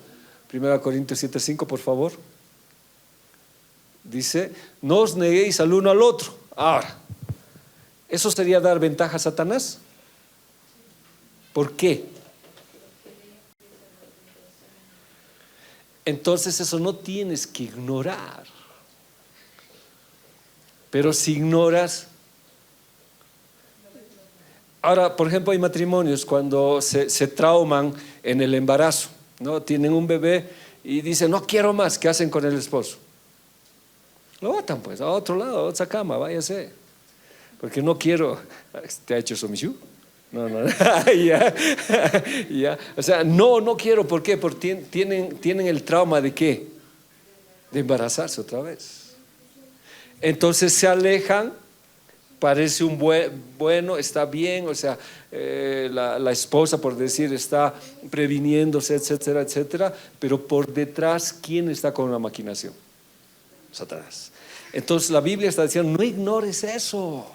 A: 1 Corintios 7:5, por favor. Dice, no os neguéis al uno al otro. Ahora, ¿eso sería dar ventaja a Satanás? ¿Por qué? Entonces eso no tienes que ignorar. Pero si ignoras... Ahora, por ejemplo, hay matrimonios cuando se trauman en el embarazo, ¿no? Tienen un bebé y dicen, no quiero más. ¿Qué hacen con el esposo? Lo botan pues a otro lado, a otra cama, váyase. Porque no quiero... ¿Te ha hecho somisión? No. ya. O sea, no quiero. ¿Por qué? Porque tienen el trauma de ¿qué? De embarazarse otra vez. Entonces se alejan, parece un bueno, está bien, o sea, la esposa, por decir, está previniéndose, etcétera, etcétera, pero por detrás, ¿quién está con la maquinación? Satanás. Entonces la Biblia está diciendo, no ignores eso.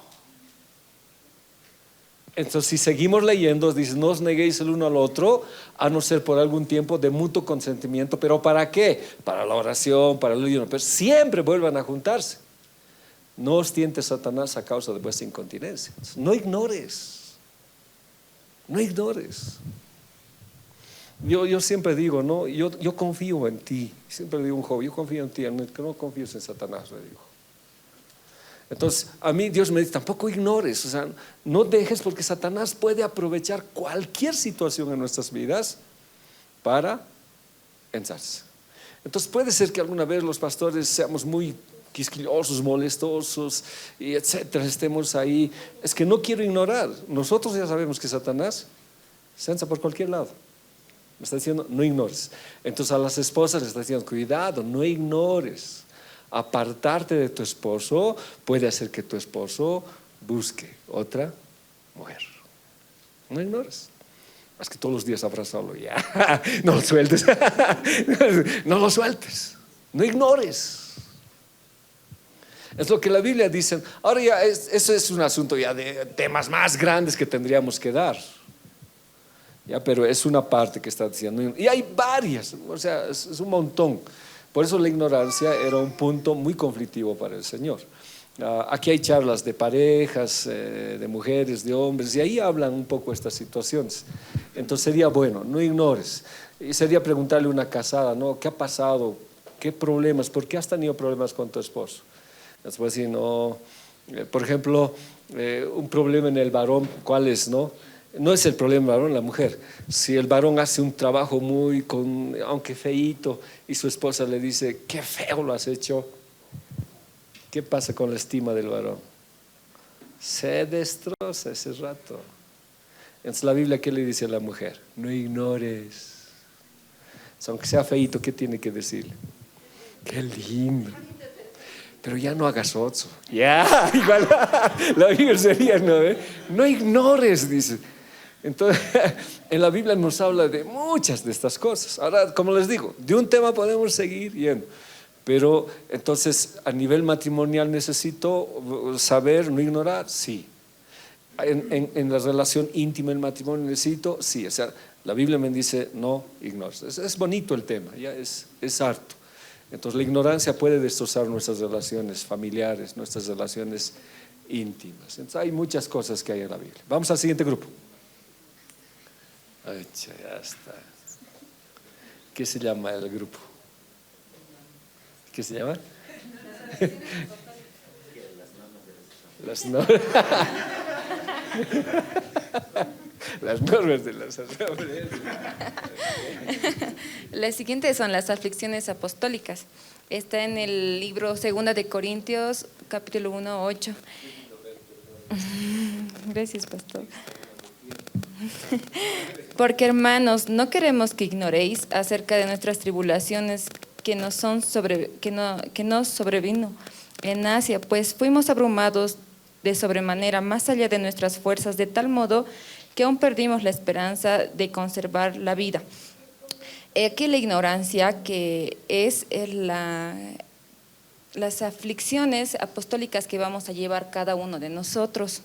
A: Entonces, si seguimos leyendo, dice, no os neguéis el uno al otro, a no ser por algún tiempo de mutuo consentimiento. ¿Pero para qué? Para la oración, para el ayuno. Pero siempre vuelvan a juntarse. No os tiente Satanás a causa de vuestra incontinencia. No ignores. No ignores. Yo siempre digo, ¿no? Yo confío en ti. Siempre le digo a un joven, yo confío en ti, no confíes en Satanás, le digo. Entonces, a mí Dios me dice, tampoco ignores, o sea, no dejes, porque Satanás puede aprovechar cualquier situación en nuestras vidas para ensarse. Entonces puede ser que alguna vez los pastores seamos muy quisquillosos, molestosos, y etcétera, estemos ahí. Es que no quiero ignorar. Nosotros ya sabemos que Satanás se ensa por cualquier lado. Me está diciendo, no ignores. Entonces a las esposas les está diciendo, cuidado, no ignores. Apartarte de tu esposo puede hacer que tu esposo busque otra mujer. No ignores. Es que todos los días abrazarlo, ya. No lo sueltes. No lo sueltes. No ignores. Es lo que la Biblia dice. Ahora ya, eso es un asunto ya de temas más grandes que tendríamos que dar. Ya, pero es una parte que está diciendo. Y hay varias, o sea, es un montón. Por eso la ignorancia era un punto muy conflictivo para el Señor. Aquí hay charlas de parejas, de mujeres, de hombres, y ahí hablan un poco estas situaciones. Entonces sería bueno, no ignores. Y sería preguntarle a una casada, ¿no? ¿Qué ha pasado? ¿Qué problemas? ¿Por qué has tenido problemas con tu esposo? Después, si no, por ejemplo, un problema en el varón, ¿cuál es? No es el problema del varón, la mujer. Si el varón hace un trabajo aunque feíto, y su esposa le dice, qué feo lo has hecho, ¿qué pasa con la estima del varón? Se destroza ese rato. Entonces la Biblia, ¿qué le dice a la mujer? No ignores. Aunque sea feíto, ¿qué tiene que decirle? Qué lindo. Pero ya no hagas otro. Ya, igual la Biblia sería, no ignores, dice. Entonces, en la Biblia nos habla de muchas de estas cosas. Ahora, como les digo, de un tema podemos seguir yendo. Pero entonces, a nivel matrimonial necesito saber, no ignorar, sí. En la relación íntima, en matrimonio necesito, sí. O sea, la Biblia me dice, no ignores. Es bonito el tema, ya es harto. Entonces la ignorancia puede destrozar nuestras relaciones familiares, nuestras relaciones íntimas. Entonces hay muchas cosas que hay en la Biblia. Vamos al siguiente grupo. Ay, ya está. ¿Qué se llama el grupo? ¿Qué se llama? Las normas. Las normas de las asambleas.
G: Las siguientes son las aflicciones apostólicas. Está en el libro 2 de Corintios, capítulo 1, 8. Gracias, pastor. Porque, hermanos, no queremos que ignoréis acerca de nuestras tribulaciones que nos sobrevino en Asia, pues fuimos abrumados de sobremanera más allá de nuestras fuerzas, de tal modo que aún perdimos la esperanza de conservar la vida. Aquí la ignorancia, que es las aflicciones apostólicas que vamos a llevar cada uno de nosotros.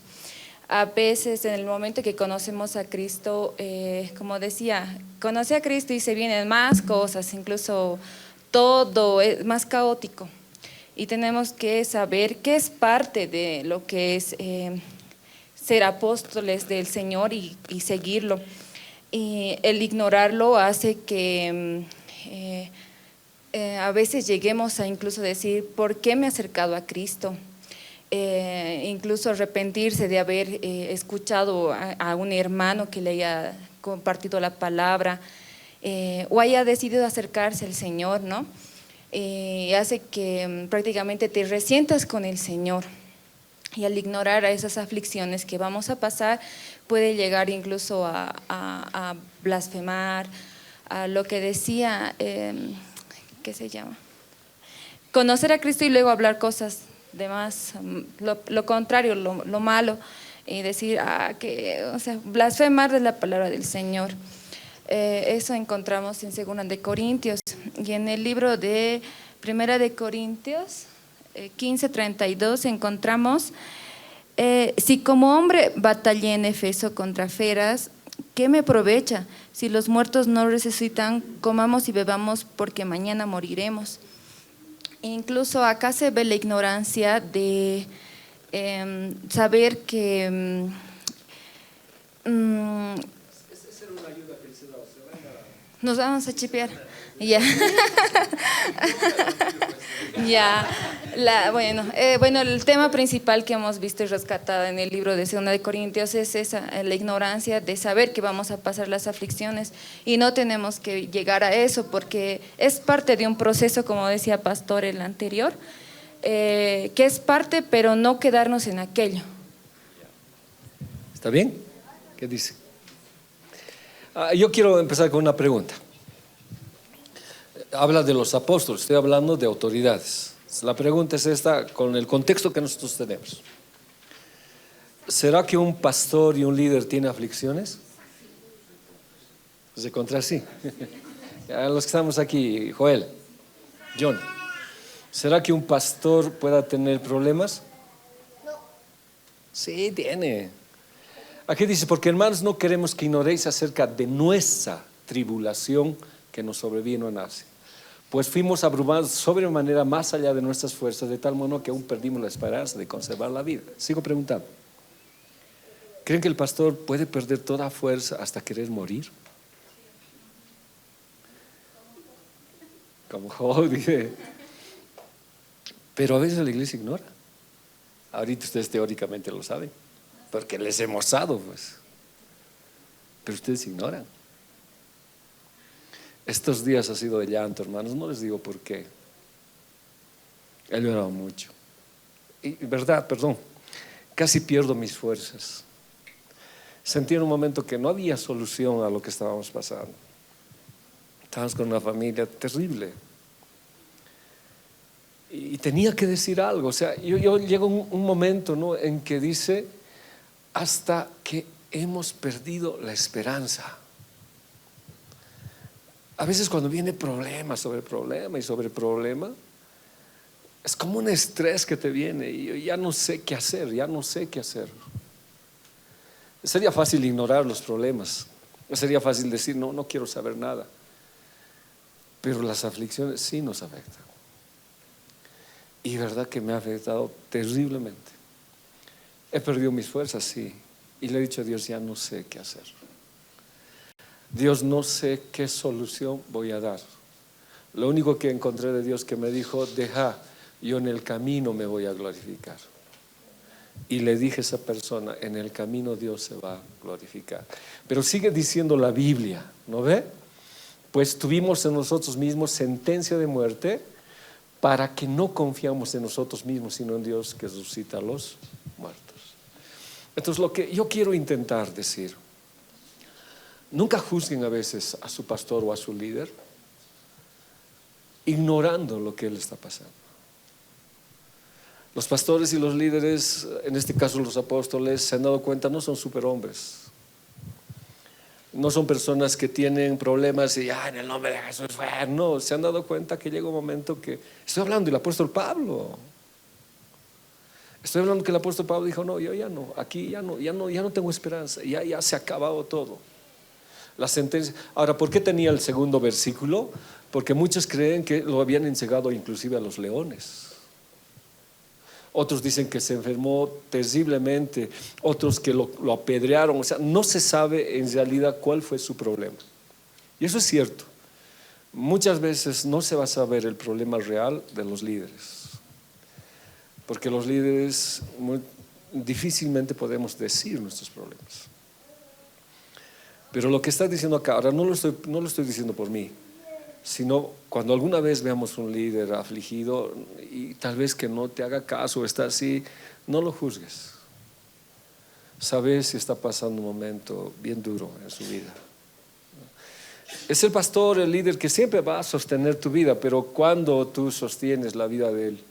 G: A veces en el momento que conocemos a Cristo, como decía, conoce a Cristo y se vienen más cosas, incluso todo es más caótico. Y tenemos que saber que es parte de lo que es ser apóstoles del Señor y seguirlo. Y el ignorarlo hace que a veces lleguemos a incluso decir, ¿por qué me he acercado a Cristo? Incluso arrepentirse de haber escuchado a un hermano que le haya compartido la palabra o haya decidido acercarse al Señor, ¿no? Hace que prácticamente te resientas con el Señor. Y al ignorar a esas aflicciones que vamos a pasar, puede llegar incluso a blasfemar, a lo que decía, ¿qué se llama? Conocer a Cristo y luego hablar cosas de más, lo contrario, lo malo, y decir, blasfemar de la palabra del Señor. Eso encontramos en 2 de Corintios y en el libro de 1 de Corintios 15:32 encontramos, si como hombre batallé en Efeso contra feras, ¿qué me aprovecha? Si los muertos no resucitan, comamos y bebamos porque mañana moriremos. Incluso acá se ve la ignorancia de saber que nos vamos a chipear. Ya. Ya. Bueno, el tema principal que hemos visto y rescatado en el libro de 2 de Corintios es esa, la ignorancia de saber que vamos a pasar las aflicciones y no tenemos que llegar a eso porque es parte de un proceso, como decía Pastor el anterior, que es parte, pero no quedarnos en aquello.
A: ¿Está bien? ¿Qué dice? Yo quiero empezar con una pregunta. Habla de los apóstoles, estoy hablando de autoridades, La pregunta es esta, con el contexto que nosotros tenemos. ¿Será que un pastor y un líder tiene aflicciones? Pues de contra sí. A los que estamos aquí, Joel, John, ¿será que un pastor pueda tener problemas? No. Sí, tiene. Aquí dice, porque hermanos no queremos que ignoréis acerca de nuestra tribulación que nos sobrevino en Asia. Pues fuimos abrumados sobremanera más allá de nuestras fuerzas, de tal modo que aún perdimos la esperanza de conservar la vida. Sigo preguntando. ¿Creen que el pastor puede perder toda fuerza hasta querer morir? Como Job dice. Pero a veces la iglesia ignora. Ahorita ustedes teóricamente lo saben, porque les hemos dado, pues. Pero ustedes ignoran. Estos días ha sido de llanto, hermanos, no les digo por qué. He llorado mucho. Y verdad, perdón, casi pierdo mis fuerzas. Sentí en un momento que no había solución a lo que estábamos pasando. Estábamos con una familia terrible. Y tenía que decir algo. O sea, yo llego a un momento, ¿no?, en que dice, hasta que hemos perdido la esperanza. A veces cuando viene problema sobre problema y sobre problema, es como un estrés que te viene y yo ya no sé qué hacer, ya no sé qué hacer. Sería fácil ignorar los problemas, sería fácil decir, no quiero saber nada. Pero las aflicciones sí nos afectan. Y verdad que me ha afectado terriblemente. He perdido mis fuerzas, sí. Y le he dicho a Dios, ya no sé qué hacer. Dios, no sé qué solución voy a dar. Lo único que encontré de Dios que me dijo, deja, yo en el camino me voy a glorificar. Y le dije a esa persona, en el camino Dios se va a glorificar. Pero sigue diciendo la Biblia, ¿no ve? Pues tuvimos en nosotros mismos sentencia de muerte para que no confiamos en nosotros mismos, sino en Dios que resucita a los muertos. Entonces lo que yo quiero intentar decir, nunca juzguen a veces a su pastor o a su líder ignorando lo que él está pasando. Los pastores y los líderes, en este caso los apóstoles, se han dado cuenta, no son superhombres. No son personas que tienen problemas y en el nombre de Jesús, no, se han dado cuenta que llega un momento que, estoy hablando del apóstol Pablo. Estoy hablando que el apóstol Pablo dijo, no, yo ya no, aquí ya no tengo esperanza, ya se ha acabado todo. La sentencia. Ahora, ¿por qué tenía el segundo versículo? Porque muchos creen que lo habían entregado inclusive a los leones. Otros dicen que se enfermó terriblemente, otros que lo apedrearon. O sea, no se sabe en realidad cuál fue su problema. Y eso es cierto. Muchas veces no se va a saber el problema real de los líderes. Porque los líderes difícilmente podemos decir nuestros problemas. Pero lo que está diciendo acá, ahora no lo estoy diciendo por mí, sino cuando alguna vez veamos un líder afligido y tal vez que no te haga caso, está así, no lo juzgues. Sabes si está pasando un momento bien duro en su vida. Es el pastor, el líder que siempre va a sostener tu vida, pero cuando tú sostienes la vida de él,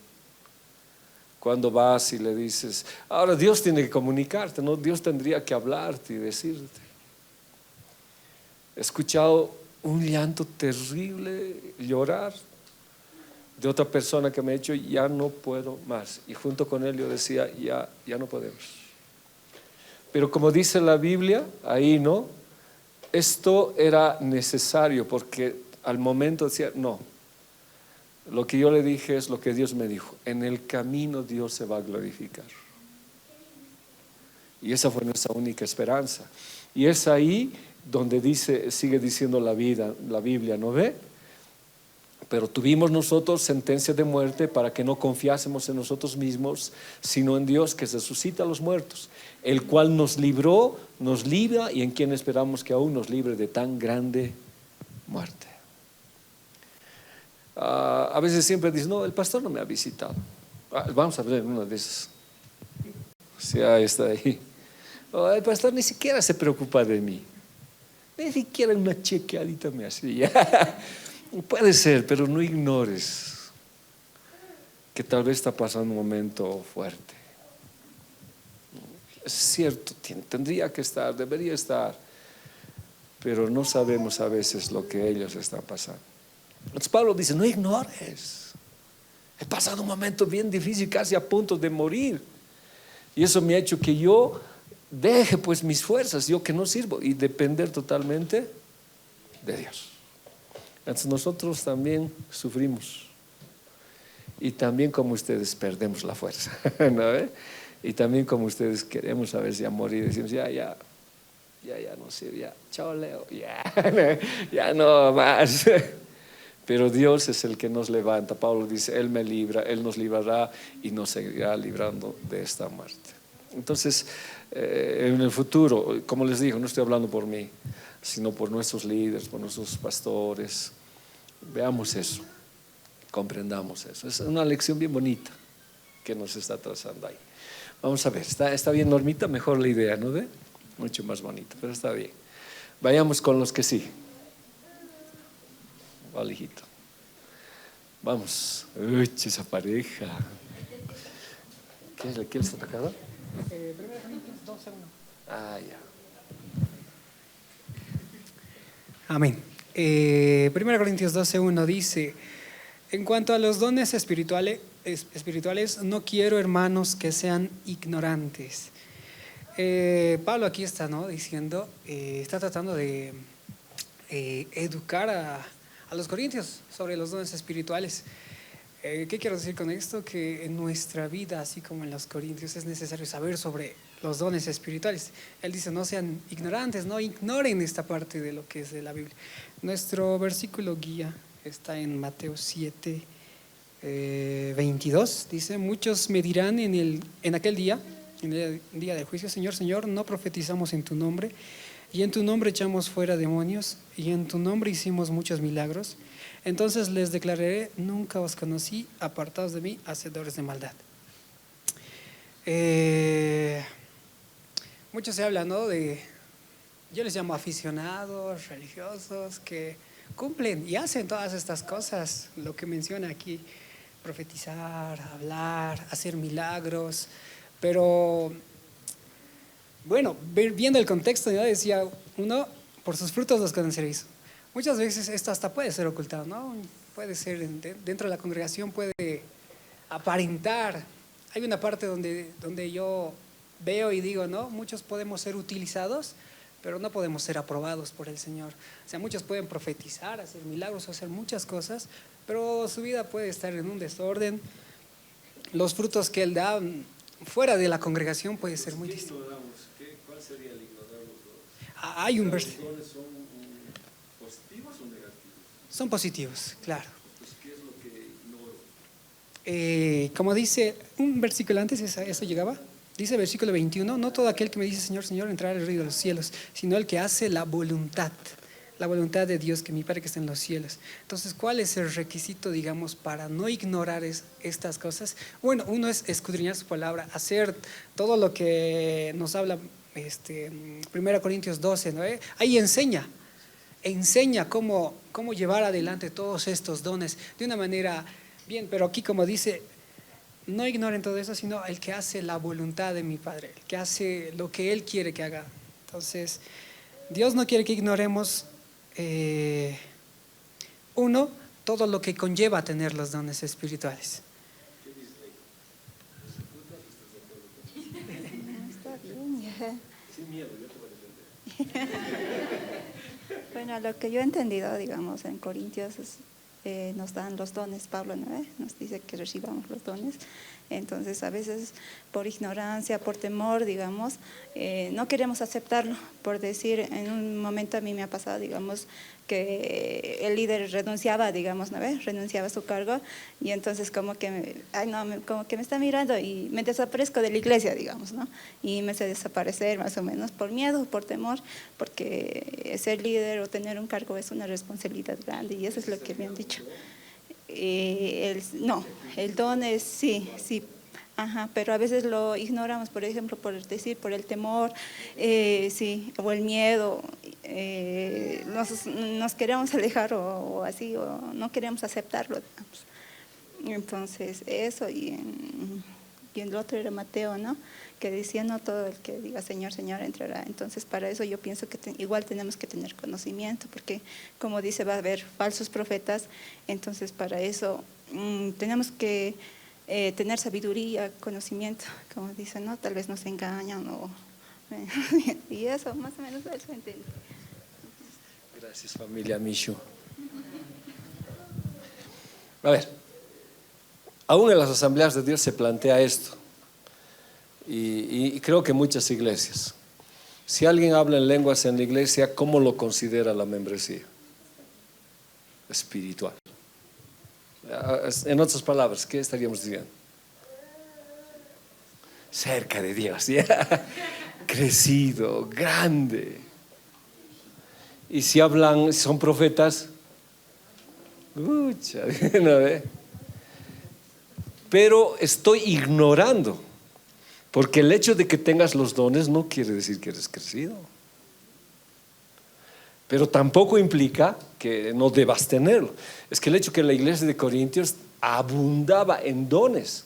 A: cuando vas y le dices, ahora Dios tiene que comunicarte, ¿no? Dios tendría que hablarte y decirte. He escuchado un llanto terrible, llorar de otra persona que me ha dicho, ya no puedo más. Y junto con él yo decía, ya no podemos. Pero como dice la Biblia, ahí no, esto era necesario porque al momento decía, no. Lo que yo le dije es lo que Dios me dijo, en el camino Dios se va a glorificar. Y esa fue nuestra única esperanza. Y es ahí donde sigue diciendo la Biblia, ¿no ve? Pero tuvimos nosotros sentencia de muerte para que no confiásemos en nosotros mismos, sino en Dios que resucita a los muertos, el cual nos libró, nos libra y en quien esperamos que aún nos libre de tan grande muerte. A veces siempre dicen, no, el pastor no me ha visitado. Vamos a ver una de esas. Sí, ahí está ahí. El pastor ni siquiera se preocupa de mí. Ni siquiera una chequeadita me hacía. Puede ser, pero no ignores. que tal vez está pasando un momento fuerte. Es cierto, tendría que estar, debería estar, pero no sabemos a veces lo que ellos están pasando. Entonces Pablo dice, no ignores. He pasado un momento bien difícil, casi a punto de morir. Y eso me ha hecho que yo deje pues mis fuerzas, yo que no sirvo, y depender totalmente de Dios. Entonces nosotros también sufrimos. Y también como ustedes perdemos la fuerza, ¿no? Y también como ustedes queremos a ver si a morir, decimos ya no sirve, ya, chao Leo, ya no más. Pero Dios es el que nos levanta. Pablo dice, Él me libra, Él nos librará y nos seguirá librando de esta muerte. Entonces, en el futuro, como les digo, no estoy hablando por mí, sino por nuestros líderes, por nuestros pastores. Veamos eso, comprendamos eso. Es una lección bien bonita que nos está trazando ahí. Vamos a ver, está bien Normita, mejor la idea, ¿no ve? Mucho más bonita, pero está bien. Vayamos con los que sí. Vale, hijito. Vamos. Uy, esa pareja. ¿Qué les ha tocado?
H: 1 Corintios 12:1.
A: Ah, ya.
H: Amén. 1 Corintios 12:1 dice, en cuanto a los dones espirituales, no quiero, hermanos, que sean ignorantes. Pablo aquí está, ¿no? Diciendo, está tratando de educar a los corintios sobre los dones espirituales. ¿Qué quiero decir con esto? Que en nuestra vida, así como en los corintios, es necesario saber sobre los dones espirituales. Él dice, no sean ignorantes, no ignoren esta parte de lo que es de la Biblia. Nuestro versículo guía está en Mateo 7:22. Dice, muchos me dirán en aquel día, en el día del juicio, Señor, Señor, no profetizamos en tu nombre, y en tu nombre echamos fuera demonios, y en tu nombre hicimos muchos milagros. Entonces les declararé, nunca os conocí, apartados de mí, hacedores de maldad. Muchos se hablan, ¿no? Yo les llamo aficionados, religiosos, que cumplen y hacen todas estas cosas, lo que menciona aquí, profetizar, hablar, hacer milagros, pero bueno, viendo el contexto, ya decía uno, por sus frutos los conoceréis. Muchas veces esto hasta puede ser ocultado, ¿no? Puede ser dentro de la congregación, puede aparentar. Hay una parte donde yo veo y digo, ¿no? Muchos podemos ser utilizados, pero no podemos ser aprobados por el Señor. O sea, muchos pueden profetizar, hacer milagros, hacer muchas cosas, pero su vida puede estar en un desorden. Los frutos que Él da fuera de la congregación puede ser muy distintos.
A: ¿Cuál sería el ignorar los dones?
H: Hay un versículo.
A: ¿Los dones son positivos o negativos?
H: Son positivos, claro.
A: Pues, ¿qué es lo que ignoro?
H: Como dice un versículo antes, eso llegaba, dice versículo 21, no todo aquel que me dice Señor, Señor entrará al reino de los cielos, sino el que hace la voluntad de Dios, que mi Padre que está en los cielos. Entonces, ¿cuál es el requisito, digamos, para no ignorar estas cosas? Bueno, uno es escudriñar su palabra, hacer todo lo que nos habla 1 Corintios 12, ¿no? Ahí enseña cómo llevar adelante todos estos dones de una manera bien, pero aquí como dice, no ignoren todo eso, sino el que hace la voluntad de mi Padre, el que hace lo que Él quiere que haga. Entonces, Dios no quiere que ignoremos, uno, todo lo que conlleva tener los dones espirituales.
I: Está bien.
A: Sin miedo, yo te voy a defender.
I: Bueno, lo que yo he entendido, digamos, en Corintios nos dan los dones, Pablo, ¿no? Nos dice que recibamos los dones. Entonces, a veces por ignorancia, por temor, digamos, no queremos aceptarlo. Por decir, en un momento a mí me ha pasado, digamos, que el líder renunciaba, digamos, ¿no? Renunciaba a su cargo y entonces como que me está mirando y me desaparezco de la iglesia, digamos, ¿no? Y me hace desaparecer más o menos por miedo, por temor, porque ser líder o tener un cargo es una responsabilidad grande y eso es lo que me han dicho. El don es sí, ajá, pero a veces lo ignoramos, por ejemplo, por el temor, sí, o el miedo, nos queremos alejar o así, o no queremos aceptarlo, digamos. Entonces, eso, y el otro era Mateo, ¿no? Que decía, no todo el que diga Señor, Señor entrará. Entonces, para eso yo pienso que igual tenemos que tener conocimiento, porque como dice, va a haber falsos profetas. Entonces, para eso tenemos que tener sabiduría, conocimiento, como dicen, ¿no? Tal vez nos engañan y eso, más o menos eso entiendo.
A: Gracias, familia Mishu. A ver, aún en las asambleas de Dios se plantea esto, y creo que muchas iglesias. Si alguien habla en lenguas en la iglesia, ¿cómo lo considera la membresía? Espiritual. En otras palabras, ¿qué estaríamos diciendo? Cerca de Dios, ¿ya? Crecido, grande. Y si hablan, si son profetas, ucha, ¿no ve? Pero estoy ignorando, porque el hecho de que tengas los dones no quiere decir que eres crecido. Pero tampoco implica que no debas tenerlo. Es que el hecho que la iglesia de Corintios abundaba en dones,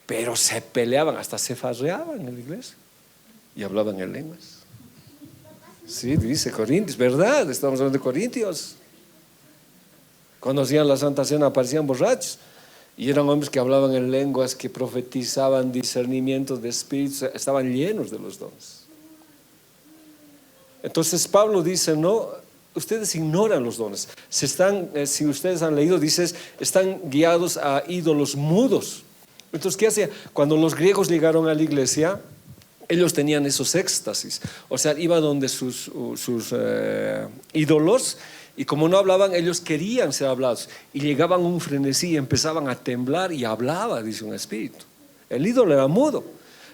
A: pero se peleaban, hasta se farreaban en la iglesia y hablaban en lenguas. Sí, dice Corintios, ¿verdad? Estamos hablando de Corintios. Cuando hacían la Santa Cena aparecían borrachos y eran hombres que hablaban en lenguas, que profetizaban, discernimientos de espíritus, estaban llenos de los dones. Entonces Pablo dice, no, ustedes ignoran los dones. Si ustedes han leído, dices, están guiados a ídolos mudos. Entonces, ¿qué hacía? Cuando los griegos llegaron a la iglesia, ellos tenían esos éxtasis. O sea, iban donde sus ídolos, y como no hablaban, ellos querían ser hablados. Y llegaban a un frenesí y empezaban a temblar y hablaba, dice un espíritu. El ídolo era mudo,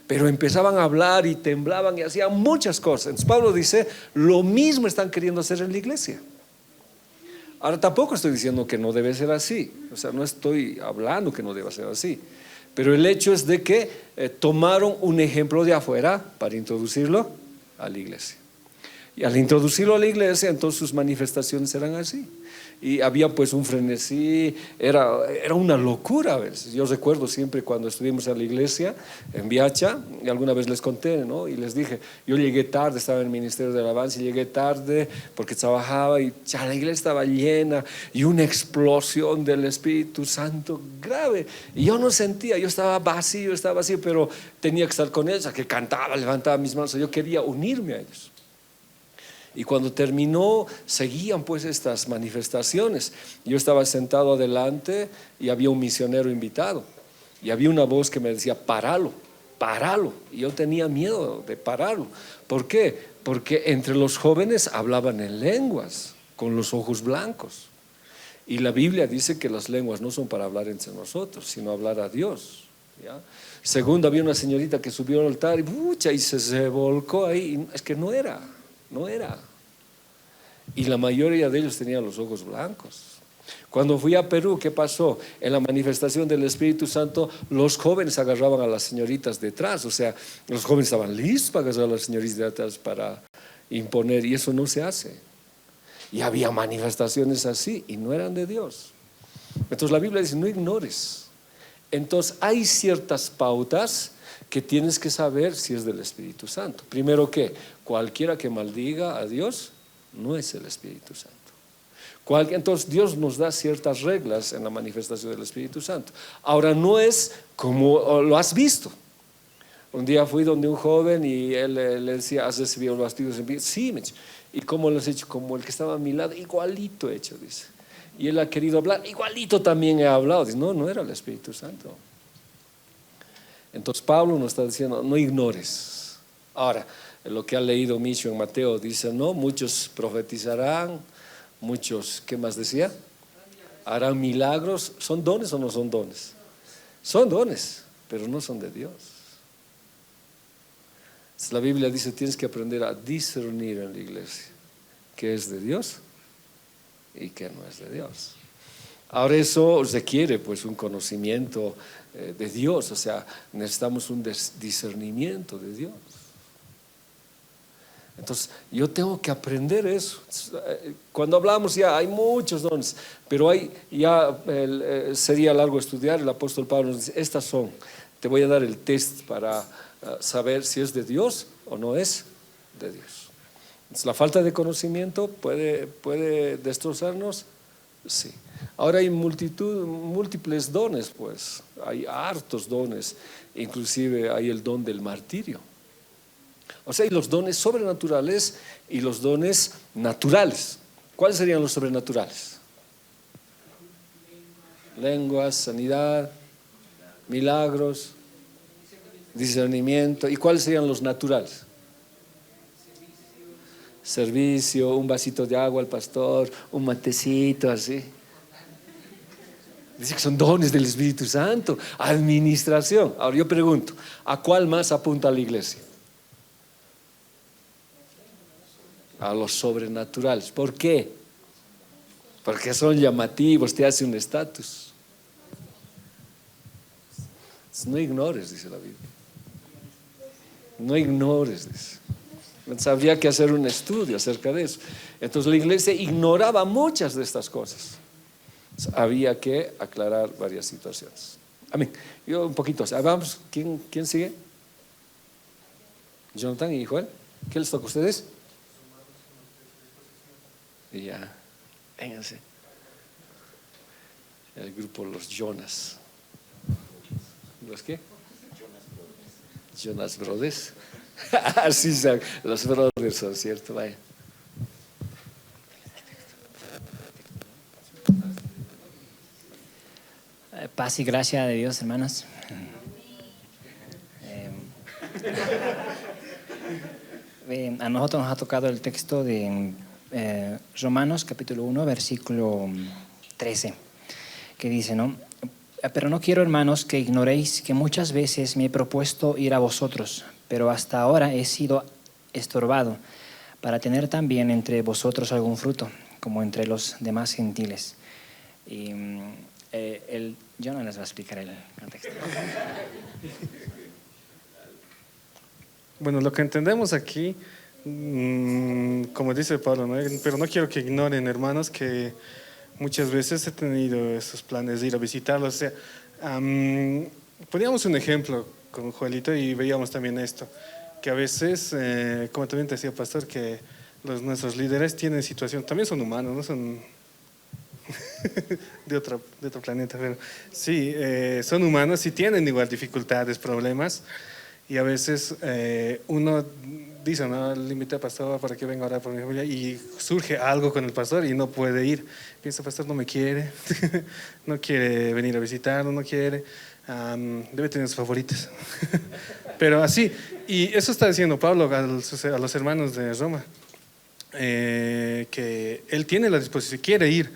A: pero empezaban a hablar y temblaban y hacían muchas cosas. Entonces Pablo dice, lo mismo están queriendo hacer en la iglesia. Ahora tampoco estoy diciendo que no debe ser así, o sea, no estoy hablando que no deba ser así, pero el hecho es de que tomaron un ejemplo de afuera para introducirlo a la iglesia. Y al introducirlo a la iglesia, entonces sus manifestaciones eran así. Y había pues un frenesí, era una locura a veces. Yo recuerdo siempre cuando estuvimos en la iglesia, en Viacha, y alguna vez les conté, ¿no? Y les dije, yo llegué tarde, estaba en el Ministerio de Alabanza, y llegué tarde porque trabajaba y ya la iglesia estaba llena y una explosión del Espíritu Santo grave. Y yo no sentía, yo estaba vacío, pero tenía que estar con ellos, que cantaba, levantaba mis manos, yo quería unirme a ellos. Y cuando terminó, seguían pues estas manifestaciones. Yo estaba sentado adelante y había un misionero invitado. Y había una voz que me decía, páralo, páralo. Y yo tenía miedo de pararlo. ¿Por qué? Porque entre los jóvenes hablaban en lenguas, con los ojos blancos. Y la Biblia dice que las lenguas no son para hablar entre nosotros, sino hablar a Dios, ¿ya? Segundo, había una señorita que subió al altar y se volcó ahí. Y es que no era. Y la mayoría de ellos tenían los ojos blancos. Cuando fui a Perú, ¿qué pasó? En la manifestación del Espíritu Santo, los jóvenes agarraban a las señoritas detrás. O sea, los jóvenes estaban listos para agarrar a las señoritas detrás para imponer, y eso no se hace. Y había manifestaciones así y no eran de Dios. Entonces la Biblia dice, no ignores. Entonces hay ciertas pautas que tienes que saber si es del Espíritu Santo. Primero, que cualquiera que maldiga a Dios no es el Espíritu Santo. Entonces Dios nos da ciertas reglas en la manifestación del Espíritu Santo. Ahora, no es como lo has visto. Un día fui donde un joven y él le decía, ¿has recibido los castigos? Sí, me dice. ¿Y cómo lo has hecho? Como el que estaba a mi lado, igualito he hecho, dice. Y él ha querido hablar, igualito también he hablado. Dice, no era el Espíritu Santo. Entonces Pablo nos está diciendo, no ignores. Ahora, lo que ha leído Micho en Mateo dice, no, muchos profetizarán, muchos, ¿qué más decía? Harán milagros. ¿Son dones o no son dones? Son dones, pero no son de Dios. La Biblia dice, tienes que aprender a discernir en la iglesia qué es de Dios y qué no es de Dios. Ahora eso requiere pues un conocimiento de Dios, o sea, necesitamos un discernimiento de Dios. Entonces, yo tengo que aprender eso. Cuando hablamos ya hay muchos dones, pero sería largo estudiar. El apóstol Pablo nos dice, estas son, te voy a dar el test para saber si es de Dios o no es de Dios. Entonces, la falta de conocimiento puede destrozarnos, sí. Ahora hay múltiples dones, pues, hay hartos dones, inclusive hay el don del martirio. O sea, hay los dones sobrenaturales y los dones naturales. ¿Cuáles serían los sobrenaturales? Lenguas, sanidad, milagros, discernimiento. ¿Y cuáles serían los naturales? Servicio, un vasito de agua al pastor, un matecito, así. Dice que son dones del Espíritu Santo. Administración. Ahora yo pregunto, ¿a cuál más apunta la iglesia? A los sobrenaturales. ¿Por qué? Porque son llamativos, te hace un estatus. No ignores, dice la Biblia. No ignores, dice. Entonces habría que hacer un estudio acerca de eso. Entonces la iglesia ignoraba muchas de estas cosas. Entonces, había que aclarar varias situaciones. Amén. Yo un poquito. Vamos, ¿quién sigue? Jonathan y Joel. ¿Qué les toca a ustedes? Y ya, vénganse. El grupo Los Jonas. ¿Los qué? Jonas Brothers. Así son, los brothers son, ¿cierto? Vaya.
J: Paz y gracia de Dios, hermanos. A nosotros nos ha tocado el texto de Romanos capítulo 1, versículo 13, que dice, ¿no? Pero no quiero, hermanos, que ignoréis que muchas veces me he propuesto ir a vosotros, pero hasta ahora he sido estorbado para tener también entre vosotros algún fruto, como entre los demás gentiles. Y yo no les voy a explicar el contexto.
K: Bueno, lo que entendemos aquí, como dice Pablo, ¿no? Pero no quiero que ignoren, hermanos, que muchas veces he tenido esos planes de ir a visitarlos. O sea, poníamos un ejemplo con Joelito y veíamos también esto, que a veces, como también te decía Pastor, que nuestros líderes tienen situación, también son humanos, no son de otro planeta, pero sí, son humanos y tienen igual dificultades, problemas, y a veces uno dice, no, le invité al pastor para que venga a orar por mi familia, y surge algo con el pastor y no puede ir. Piensa, el pastor no me quiere, no quiere venir a visitarlo, no quiere, debe tener sus favoritos. Pero así, y eso está diciendo Pablo a los hermanos de Roma, que él tiene la disposición, quiere ir,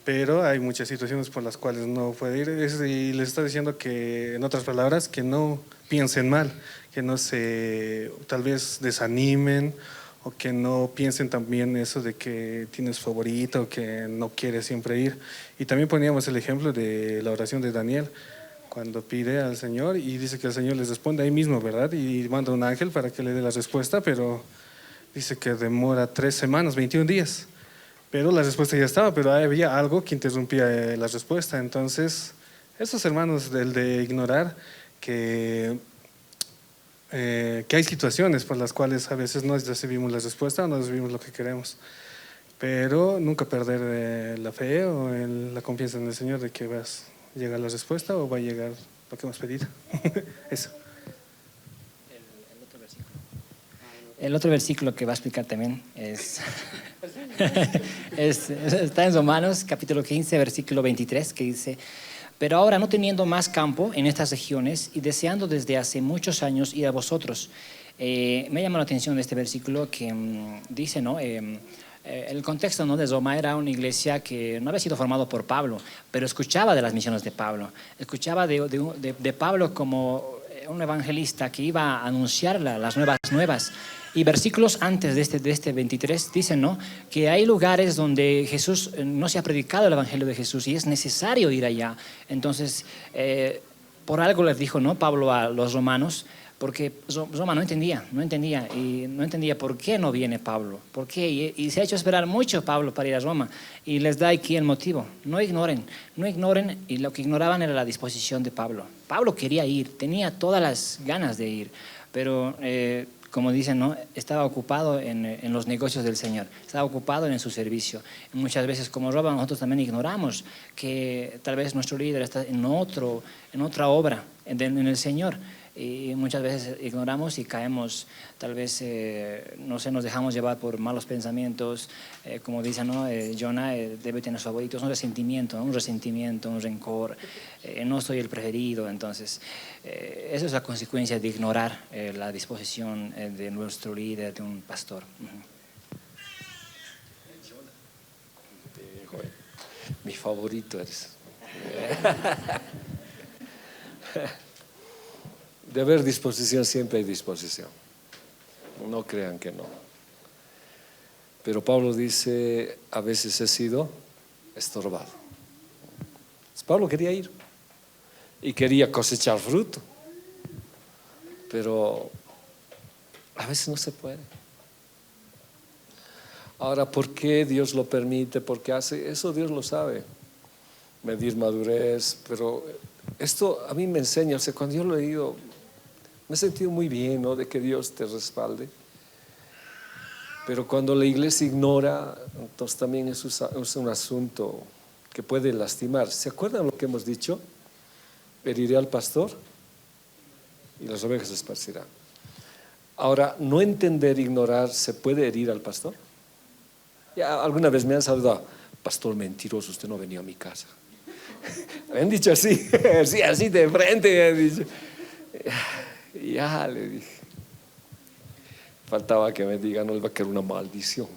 K: pero hay muchas situaciones por las cuales no puede ir, y les está diciendo que, en otras palabras, que no piensen mal, que no se tal vez desanimen, o que no piensen también eso de que tienes favorito, o que no quieres siempre ir. Y también poníamos el ejemplo de la oración de Daniel, cuando pide al Señor y dice que el Señor les responde ahí mismo, ¿verdad? Y manda un ángel para que le dé la respuesta, pero dice que demora 3 semanas, 21 días. Pero la respuesta ya estaba, pero había algo que interrumpía la respuesta. Entonces, esos hermanos del de ignorar que hay situaciones por las cuales a veces no recibimos la respuesta o no recibimos lo que queremos. Pero nunca perder la fe o la confianza en el Señor de que vas a llegar la respuesta o va a llegar lo que hemos pedido. Eso.
J: El otro versículo que va a explicar también está en Romanos capítulo 15, versículo 23, que dice: pero ahora, no teniendo más campo en estas regiones y deseando desde hace muchos años ir a vosotros. Me llama la atención de este versículo que dice, ¿no? El contexto, ¿no?, de Roma era una iglesia que no había sido formado por Pablo, pero escuchaba de las misiones de Pablo, escuchaba de Pablo como un evangelista que iba a anunciar las nuevas. Y versículos antes de este 23 dicen, ¿no?, que hay lugares donde Jesús no se ha predicado el evangelio de Jesús y es necesario ir allá. Entonces, por algo les dijo, ¿no?, Pablo a los romanos, porque Roma no entendía por qué no viene Pablo, por qué, y se ha hecho esperar mucho Pablo para ir a Roma, y les da aquí el motivo. No ignoren, y lo que ignoraban era la disposición de Pablo. Pablo quería ir, tenía todas las ganas de ir, pero como dicen, ¿no? Estaba ocupado en los negocios del Señor, estaba ocupado en su servicio. Y muchas veces, como Roma, nosotros también ignoramos que tal vez nuestro líder está en otra obra en el Señor. Y muchas veces ignoramos y caemos, tal vez, no sé, nos dejamos llevar por malos pensamientos, como dicen, ¿no? Jonah debe tener favoritos, un resentimiento, un rencor, no soy el preferido. Entonces, esa es la consecuencia de ignorar la disposición de nuestro líder, de un pastor.
A: Mi favorito eres. De haber disposición, siempre hay disposición. No crean que no. Pero Pablo dice, a veces he sido estorbado. Pablo quería ir y quería cosechar fruto, pero a veces no se puede. Ahora, ¿por qué Dios lo permite? ¿Por qué hace? Eso Dios lo sabe. Medir madurez, pero esto a mí me enseña, o sea, cuando yo lo he leído, me he sentido muy bien, ¿no? De que Dios te respalde. Pero cuando la iglesia ignora, entonces también es un asunto que puede lastimar. ¿Se acuerdan lo que hemos dicho? Heriré al pastor y las ovejas se esparcirán. Ahora, no entender, ignorar, ¿se puede herir al pastor? Ya alguna vez me han saludado, pastor mentiroso, usted no venía a mi casa. Me han dicho así, sí, así de frente, me han dicho. Ya le dije, faltaba que me digan, no, va a quedar una maldición.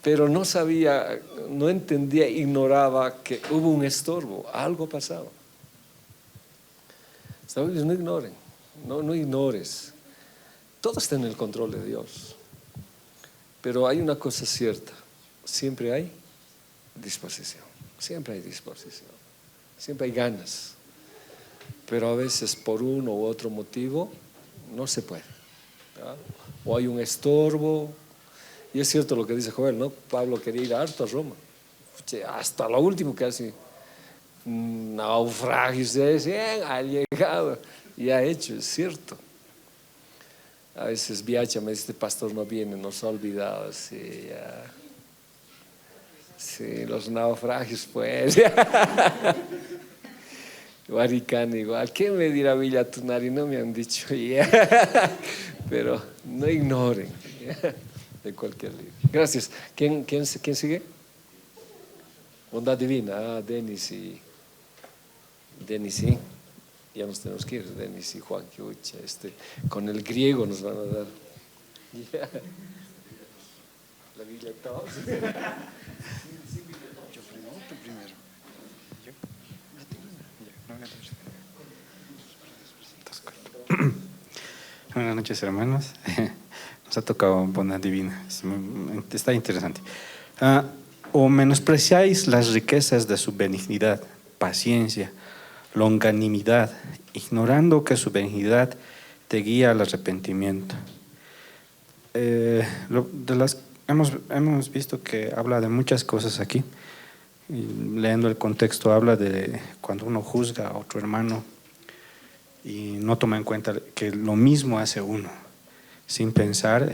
A: Pero no sabía, no entendía, ignoraba que hubo un estorbo, algo pasaba. ¿Sabes? No ignoren, no ignores. Todo está en el control de Dios. Pero hay una cosa cierta, siempre hay disposición, siempre hay disposición, siempre hay ganas. Pero a veces por uno u otro motivo no se puede, ¿verdad? O hay un estorbo. Y es cierto lo que dice Joel, ¿no? Pablo quería ir harto a Roma, hasta lo último casi. Naufragios ha llegado y ha hecho, es cierto. A veces Biacha me dice, este pastor no viene, nos ha olvidado. Sí, ya. Sí, los naufragios pues. Guaricán igual, ¿qué me dirá Villa Tunari? No me han dicho. Pero no ignoren de cualquier libro. Gracias. ¿Quién sigue? Bondad Divina. Denis, sí. Ya nos tenemos que ir, Denis y Juan Kiucha. Con el griego nos van a dar. La Biblia todos.
L: Buenas noches, hermanos. Nos ha tocado Bondad Divina. Está interesante. O menospreciáis las riquezas de su benignidad, paciencia, longanimidad, ignorando que su benignidad te guía al arrepentimiento. Hemos visto que habla de muchas cosas aquí. Y leyendo el contexto habla de cuando uno juzga a otro hermano y no toma en cuenta que lo mismo hace uno, sin pensar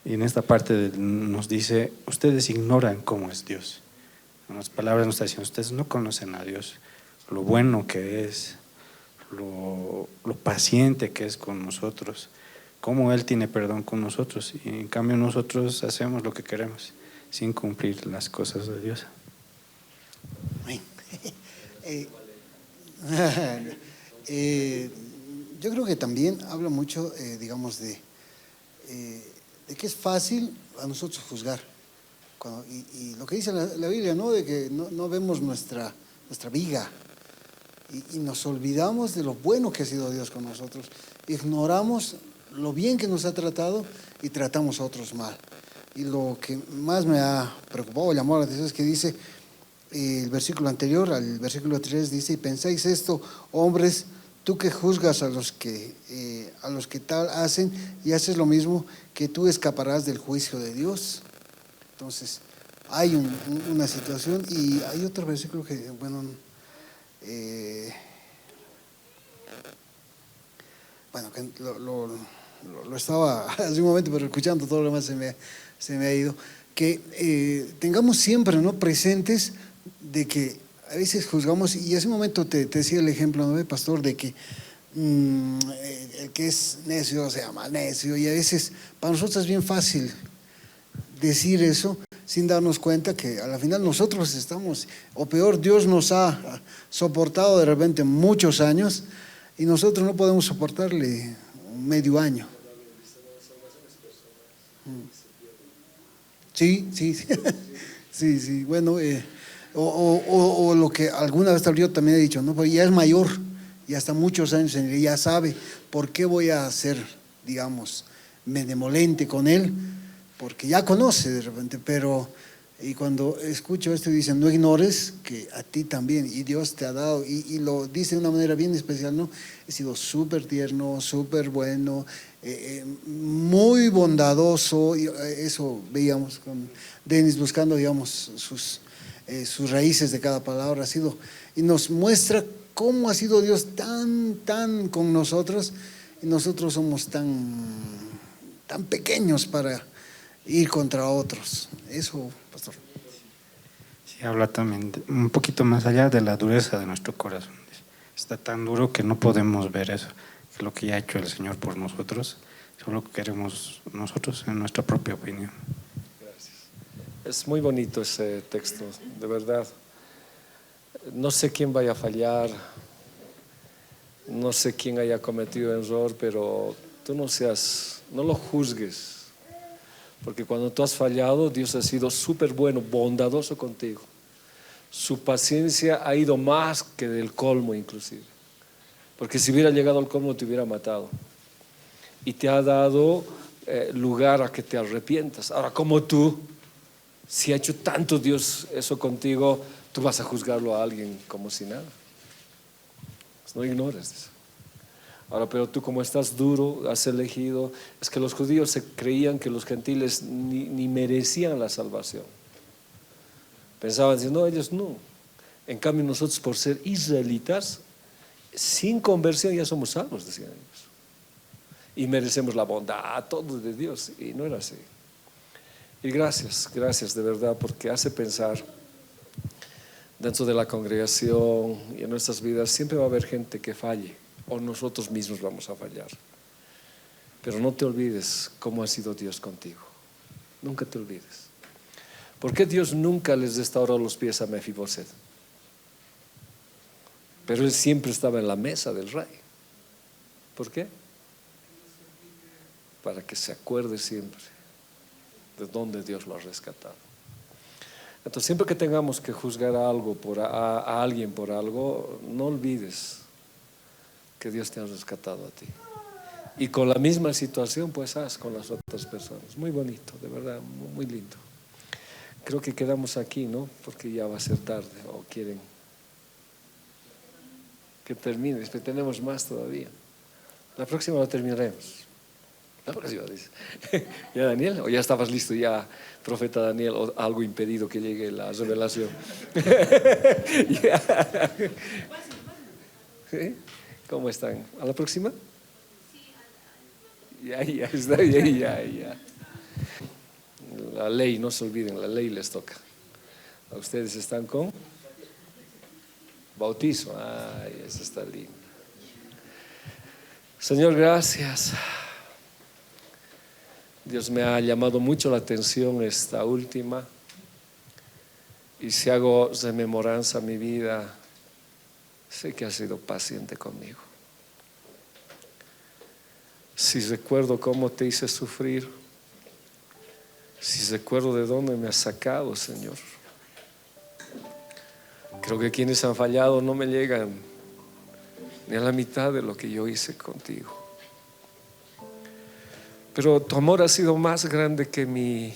L: y en esta parte nos dice, ustedes ignoran cómo es Dios. En las palabras nos está diciendo, ustedes no conocen a Dios, lo bueno que es, lo paciente que es con nosotros, cómo Él tiene perdón con nosotros, y en cambio nosotros hacemos lo que queremos sin cumplir las cosas de Dios.
C: Yo creo que también habla mucho, digamos, de que es fácil a nosotros juzgar. Y lo que dice la Biblia, ¿no? De que no vemos nuestra viga y nos olvidamos de lo bueno que ha sido Dios con nosotros. Ignoramos lo bien que nos ha tratado y tratamos a otros mal. Y lo que más me ha preocupado, llamó la atención, es que dice el versículo anterior, al versículo 3, dice, y pensáis esto, hombres, tú que juzgas a los que tal hacen y haces lo mismo, que tú escaparás del juicio de Dios. Entonces, hay una situación y hay otro versículo que, bueno, que lo estaba hace un momento, pero escuchando todo lo demás se me ha ido, que tengamos siempre, ¿no?, presentes de que a veces juzgamos, y hace un momento te decía el ejemplo, ¿no?, pastor, de que el que es necio se llama necio, y a veces para nosotros es bien fácil decir eso sin darnos cuenta que a la final nosotros estamos, o peor, Dios nos ha soportado de repente muchos años y nosotros no podemos soportarle medio año. Sí, sí, bueno, o lo que alguna vez yo también he dicho, ¿no? Pues ya es mayor, ya está muchos años en él, ya sabe por qué voy a ser, digamos, benevolente con él, porque ya conoce de repente, pero y cuando escucho esto dicen, no ignores que a ti también, y Dios te ha dado, y lo dice de una manera bien especial, ¿no? He sido súper tierno, súper bueno, muy bondadoso, y eso veíamos con Denis buscando, digamos, sus raíces de cada palabra, ha sido, y nos muestra cómo ha sido Dios tan con nosotros, y nosotros somos tan pequeños para ir contra otros. Eso, pastor.
L: Sí, habla también un poquito más allá de la dureza de nuestro corazón. Está tan duro que no podemos ver eso, que lo que ya ha hecho el Señor por nosotros, solo queremos nosotros en nuestra propia opinión.
A: Gracias. Es muy bonito ese texto, de verdad. No sé quién vaya a fallar, no sé quién haya cometido error, pero tú no lo juzgues. Porque cuando tú has fallado, Dios ha sido súper bueno, bondadoso contigo. Su paciencia ha ido más que del colmo inclusive. Porque si hubiera llegado al colmo te hubiera matado. Y te ha dado lugar a que te arrepientas. Ahora, como tú, si ha hecho tanto Dios eso contigo, tú vas a juzgarlo a alguien como si nada. Pues no ignores eso. Ahora, pero tú como estás duro, has elegido, es que los judíos se creían que los gentiles ni merecían la salvación. Pensaban, no, ellos no. En cambio nosotros por ser israelitas, sin conversión ya somos salvos, decían ellos. Y merecemos la bondad, todo de Dios. Y no era así. Y gracias de verdad, porque hace pensar dentro de la congregación y en nuestras vidas, siempre va a haber gente que falle. O nosotros mismos vamos a fallar. Pero no te olvides cómo ha sido Dios contigo. Nunca te olvides. ¿Por qué Dios nunca les restauró los pies a Mefiboset? Pero él siempre estaba en la mesa del rey. ¿Por qué? Para que se acuerde siempre de dónde Dios lo ha rescatado. Entonces, siempre que tengamos que juzgar a alguien por algo, no olvides que Dios te ha rescatado a ti. Y con la misma situación, pues haz con las otras personas. Muy bonito, de verdad, muy lindo. Creo que quedamos aquí, ¿no? Porque ya va a ser tarde. ¿O quieren que termine? Pero tenemos más todavía. La próxima la terminaremos. La próxima, dice. ¿Ya, Daniel? ¿O ya estabas listo ya, profeta Daniel? ¿O algo impedido que llegue la revelación? ¿Sí? ¿Cómo están? ¿A la próxima? Ya, está bien, ya. La ley, no se olviden, la ley les toca. ¿A ustedes están con? Bautizo. Ay, eso está lindo. Señor, gracias. Dios me ha llamado mucho la atención esta última. Y si hago rememoranza a mi vida, sé que has sido paciente conmigo. Si recuerdo cómo te hice sufrir, si recuerdo de dónde me has sacado, Señor. Creo que quienes han fallado no me llegan ni a la mitad de lo que yo hice contigo. Pero tu amor ha sido más grande que mi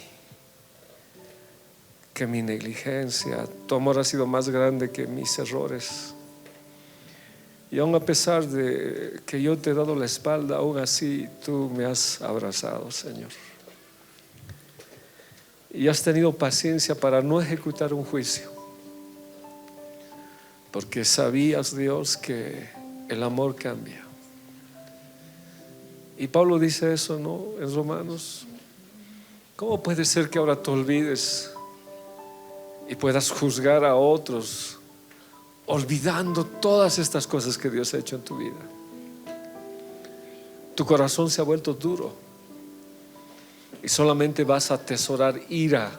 A: negligencia. Tu amor ha sido más grande que mis errores. Y aun a pesar de que yo te he dado la espalda, aún así tú me has abrazado, Señor. Y has tenido paciencia para no ejecutar un juicio, porque sabías, Dios, que el amor cambia. Y Pablo dice eso, ¿no? En Romanos. ¿Cómo puede ser que ahora te olvides y puedas juzgar a otros, olvidando todas estas cosas que Dios ha hecho en tu vida? Tu corazón se ha vuelto duro y solamente vas a atesorar ira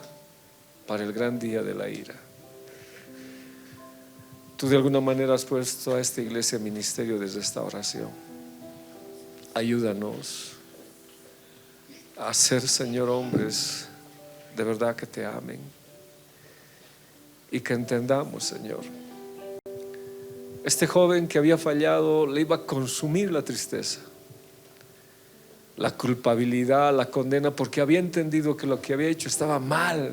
A: para el gran día de la ira. Tú de alguna manera has puesto a esta iglesia ministerio de restauración. Ayúdanos a ser, Señor, hombres de verdad que te amen y que entendamos, Señor. Este joven que había fallado, le iba a consumir la tristeza, la culpabilidad, la condena, porque había entendido que lo que había hecho estaba mal.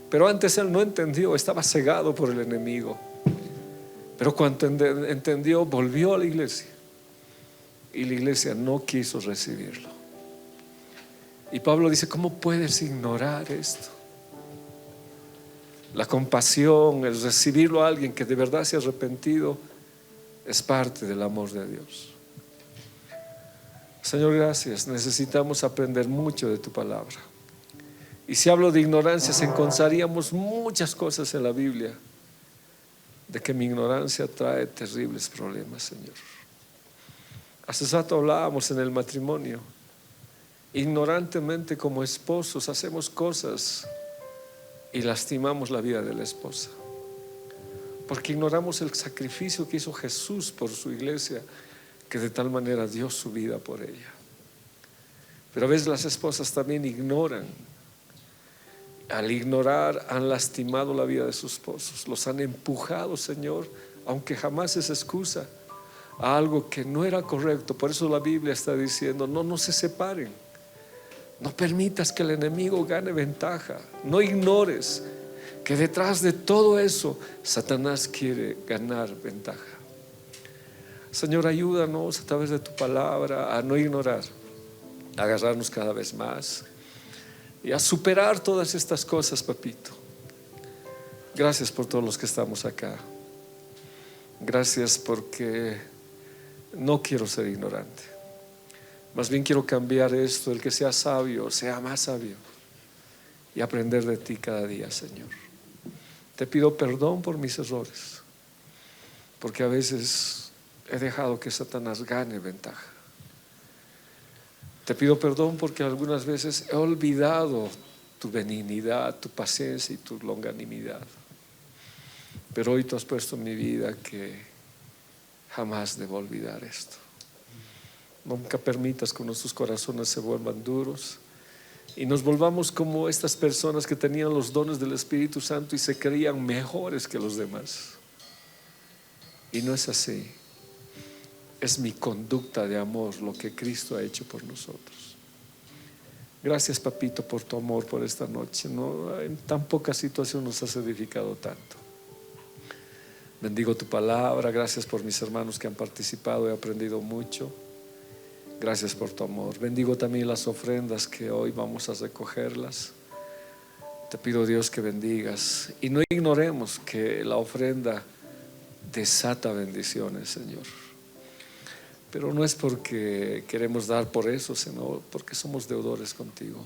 A: Pero antes él no entendió, estaba cegado por el enemigo. Pero cuando entendió, volvió a la iglesia y la iglesia no quiso recibirlo. Y Pablo dice, ¿cómo puedes ignorar esto? La compasión, el recibirlo a alguien que de verdad se ha arrepentido, es parte del amor de Dios. Señor, gracias. Necesitamos aprender mucho de tu palabra. Y si hablo de ignorancias, encontraríamos muchas cosas en la Biblia de que mi ignorancia trae terribles problemas, Señor. Hace rato hablábamos en el matrimonio. Ignorantemente, como esposos, hacemos cosas y lastimamos la vida de la esposa, porque ignoramos el sacrificio que hizo Jesús por su iglesia, que de tal manera dio su vida por ella. Pero a veces las esposas también ignoran. Al ignorar han lastimado la vida de sus esposos, los han empujado, Señor, aunque jamás es excusa, a algo que no era correcto. Por eso la Biblia está diciendo, no se separen. No permitas que el enemigo gane ventaja. No ignores que detrás de todo eso Satanás quiere ganar ventaja. Señor, ayúdanos a través de tu palabra a no ignorar, a agarrarnos cada vez más y a superar todas estas cosas, papito. Gracias por todos los que estamos acá. Gracias porque no quiero ser ignorante. Más bien quiero cambiar esto, el que sea sabio, sea más sabio y aprender de ti cada día, Señor. Te pido perdón por mis errores, porque a veces he dejado que Satanás gane ventaja. Te pido perdón porque algunas veces he olvidado tu benignidad, tu paciencia y tu longanimidad. Pero hoy tú has puesto en mi vida que jamás debo olvidar esto. Nunca permitas que nuestros corazones se vuelvan duros y nos volvamos como estas personas que tenían los dones del Espíritu Santo y se creían mejores que los demás. Y no es así. Es mi conducta de amor lo que Cristo ha hecho por nosotros. Gracias, papito, por tu amor por esta noche. No, en tan poca situación nos has edificado tanto. Bendigo tu palabra. Gracias por mis hermanos que han participado. He aprendido mucho. Gracias por tu amor. Bendigo también las ofrendas que hoy vamos a recogerlas. Te pido, Dios, que bendigas y no ignoremos que la ofrenda desata bendiciones, Señor. Pero no es porque queremos dar por eso, sino porque somos deudores contigo.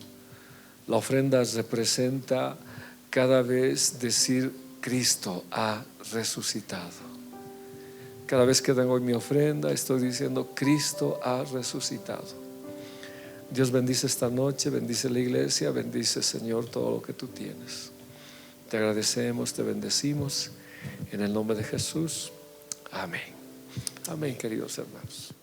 A: La ofrenda representa cada vez decir Cristo ha resucitado. Cada vez que tengo mi ofrenda estoy diciendo Cristo ha resucitado. Dios bendice esta noche, bendice la iglesia, bendice, Señor, todo lo que tú tienes. Te agradecemos, te bendecimos en el nombre de Jesús. Amén. Amén, queridos hermanos.